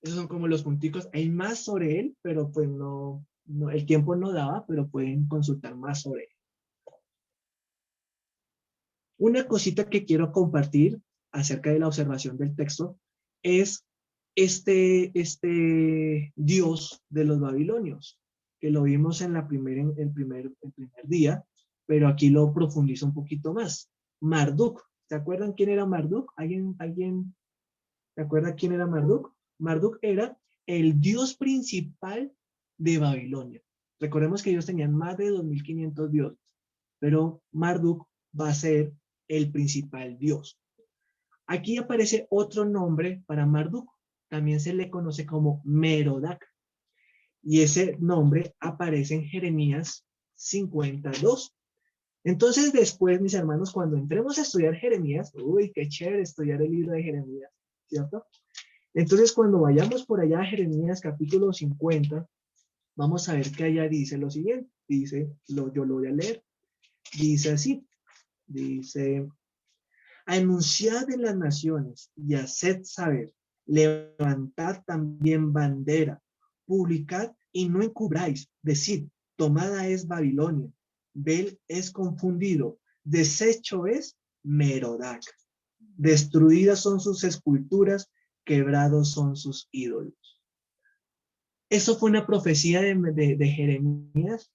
Esos son como los punticos. Hay más sobre él, pero pues no, el tiempo no daba, pero pueden consultar más sobre él. Una cosita que quiero compartir acerca de la observación del texto es este Dios de los babilonios, que lo vimos en el primer día, pero aquí lo profundizo un poquito más. Marduk, ¿se acuerdan quién era Marduk? ¿Alguien se acuerda quién era Marduk? Marduk era el dios principal de Babilonia. Recordemos que ellos tenían más de 2500 dioses, pero Marduk va a ser el principal dios. Aquí aparece otro nombre para Marduk. También se le conoce como Merodach. Y ese nombre aparece en Jeremías 52. Entonces después, mis hermanos, cuando entremos a estudiar Jeremías, uy, qué chévere estudiar el libro de Jeremías, ¿cierto? Entonces cuando vayamos por allá a Jeremías capítulo 50, vamos a ver que allá dice lo siguiente. Dice, yo lo voy a leer. Dice así, dice, anunciad en las naciones y haced saber, levantad también bandera, publicad y no encubráis, decid, tomada es Babilonia, Bel es confundido, deshecho es Merodach, destruidas son sus esculturas, quebrados son sus ídolos. Eso fue una profecía de Jeremías,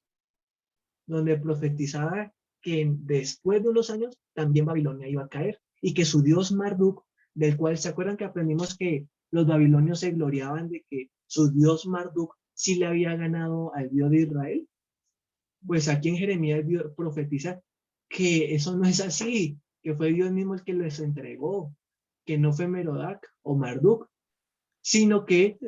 donde profetizaba que después de unos años también Babilonia iba a caer y que su dios Marduk, del cual se acuerdan que aprendimos que los babilonios se gloriaban de que su dios Marduk sí le había ganado al dios de Israel. Pues aquí en Jeremías profetiza que eso no es así, que fue Dios mismo el que les entregó, que no fue Merodach o Marduk, sino que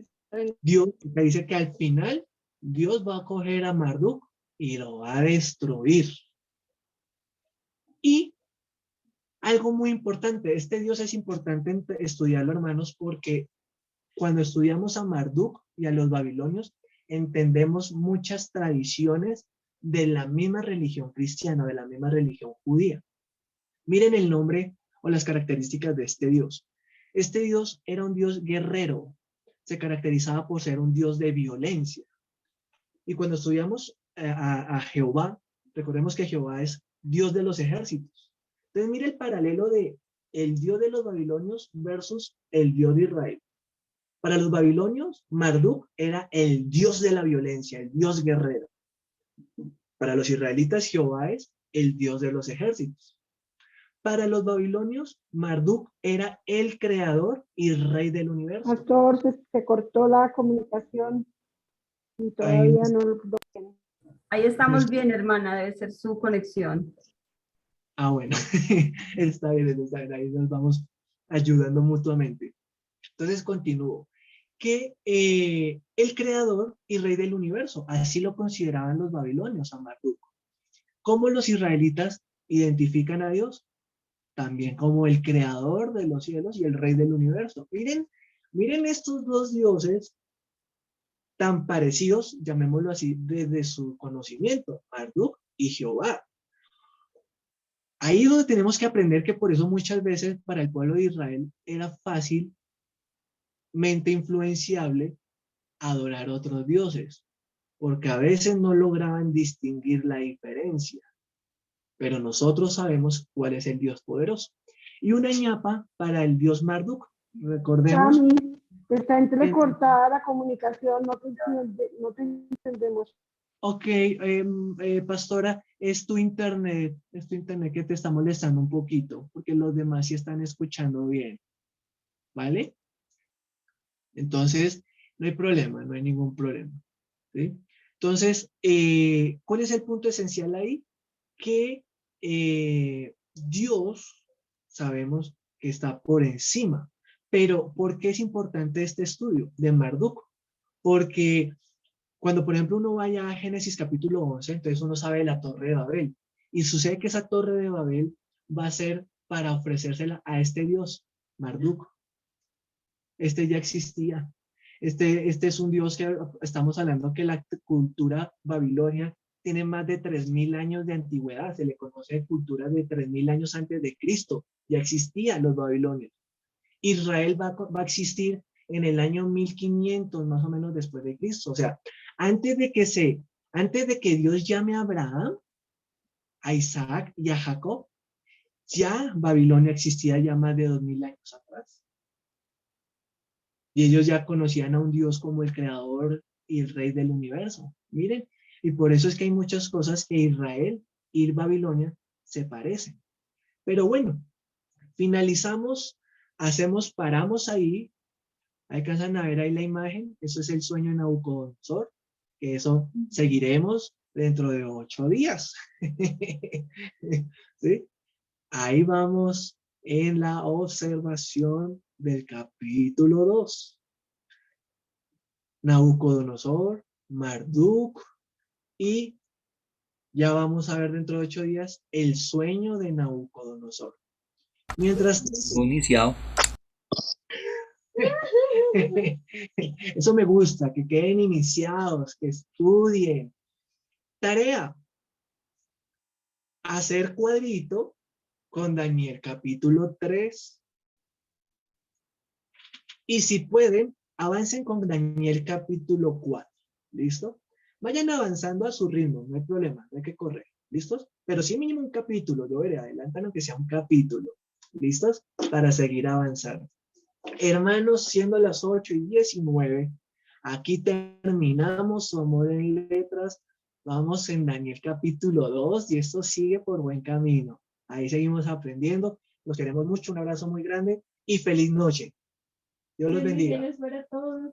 Dios dice que al final Dios va a coger a Marduk y lo va a destruir. Y algo muy importante, este Dios es importante estudiarlo, hermanos, porque cuando estudiamos a Marduk y a los babilonios, entendemos muchas tradiciones de la misma religión cristiana, de la misma religión judía. Miren el nombre o las características de este Dios. Este Dios era un Dios guerrero, se caracterizaba por ser un Dios de violencia. Y cuando estudiamos a Jehová, recordemos que Jehová es Dios de los ejércitos. Entonces mire el paralelo de el Dios de los babilonios versus el Dios de Israel. Para los babilonios, Marduk era el Dios de la violencia, el Dios guerrero. Para los israelitas, Jehová es el Dios de los ejércitos. Para los babilonios, Marduk era el creador y rey del universo.
Pastor, se cortó la comunicación y todavía no lo tiene.
Ahí estamos bien, hermana, debe ser su conexión.
Ah, bueno, está bien, ahí nos vamos ayudando mutuamente. Entonces continúo. Que el creador y rey del universo, así lo consideraban los babilonios a Marduk. ¿Cómo los israelitas identifican a Dios? También como el creador de los cielos y el rey del universo. Miren estos dos dioses tan parecidos, llamémoslo así, desde su conocimiento, Marduk y Jehová. Ahí es donde tenemos que aprender que por eso muchas veces para el pueblo de Israel era fácilmente influenciable adorar otros dioses, porque a veces no lograban distinguir la diferencia, pero nosotros sabemos cuál es el Dios poderoso. Y una ñapa para el Dios Marduk, recordemos.
Cami, está entrecortada la comunicación, no te entendemos.
Ok, pastora, es tu internet que te está molestando un poquito, porque los demás sí están escuchando bien, ¿vale? Entonces, no hay problema, no hay ningún problema, ¿sí? Entonces, ¿cuál es el punto esencial ahí? Que Dios, sabemos que está por encima, pero ¿por qué es importante este estudio de Marduk? Porque cuando, por ejemplo, uno vaya a Génesis capítulo 11, entonces uno sabe de la Torre de Babel. Y sucede que esa Torre de Babel va a ser para ofrecérsela a este Dios, Marduk. Este ya existía. Este es un Dios que estamos hablando que la cultura babilonia tiene más de 3000 años de antigüedad. Se le conoce cultura de 3000 años antes de Cristo. Ya existían los babilonios. Israel va a existir en el año 1500 más o menos después de Cristo. O sea, antes de que Dios llame a Abraham, a Isaac y a Jacob, ya Babilonia existía ya más de 2000 años atrás. Y ellos ya conocían a un Dios como el creador y el rey del universo. Miren, y por eso es que hay muchas cosas que Israel y Babilonia se parecen. Pero bueno, finalizamos, paramos ahí. Alcanzan a ver ahí la imagen, eso es el sueño de Nabucodonosor, que eso seguiremos dentro de 8 días. ¿Sí? Ahí vamos en la observación del capítulo 2. Nabucodonosor, Marduk, y ya vamos a ver dentro de 8 días el sueño de Nabucodonosor. Mientras
Iniciado.
Eso me gusta, que queden iniciados, que estudien. Tarea: hacer cuadrito con Daniel capítulo 3. Y si pueden, avancen con Daniel capítulo 4. ¿Listo? Vayan avanzando a su ritmo, no hay problema, no hay que correr. ¿Listos? Pero sí mínimo un capítulo, yo veré, adelantan aunque sea un capítulo. ¿Listos? Para seguir avanzando. Hermanos, siendo las 8:19, aquí terminamos su amor en letras. Vamos en Daniel capítulo 2 y esto sigue por buen camino. Ahí seguimos aprendiendo. Los queremos mucho, un abrazo muy grande y feliz noche. Dios los bendiga.
Bendiciones para todos.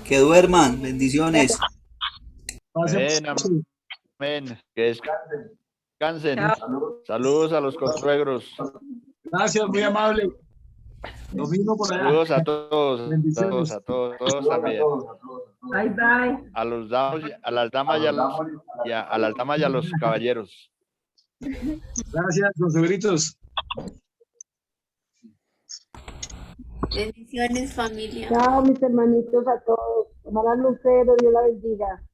Que duerman. Bendiciones.
Amén, amén. Que descansen. Saludos a los consuegros.
Gracias, muy amable. Lo mismo por allá.
Saludos a todos,
Bendiciones.
a todos también.
Bye, bye.
A las damas y a los caballeros.
Gracias, consuegritos.
Bendiciones, familia.
Chao, mis hermanitos a todos. Hermana Lucero, Dios la bendiga.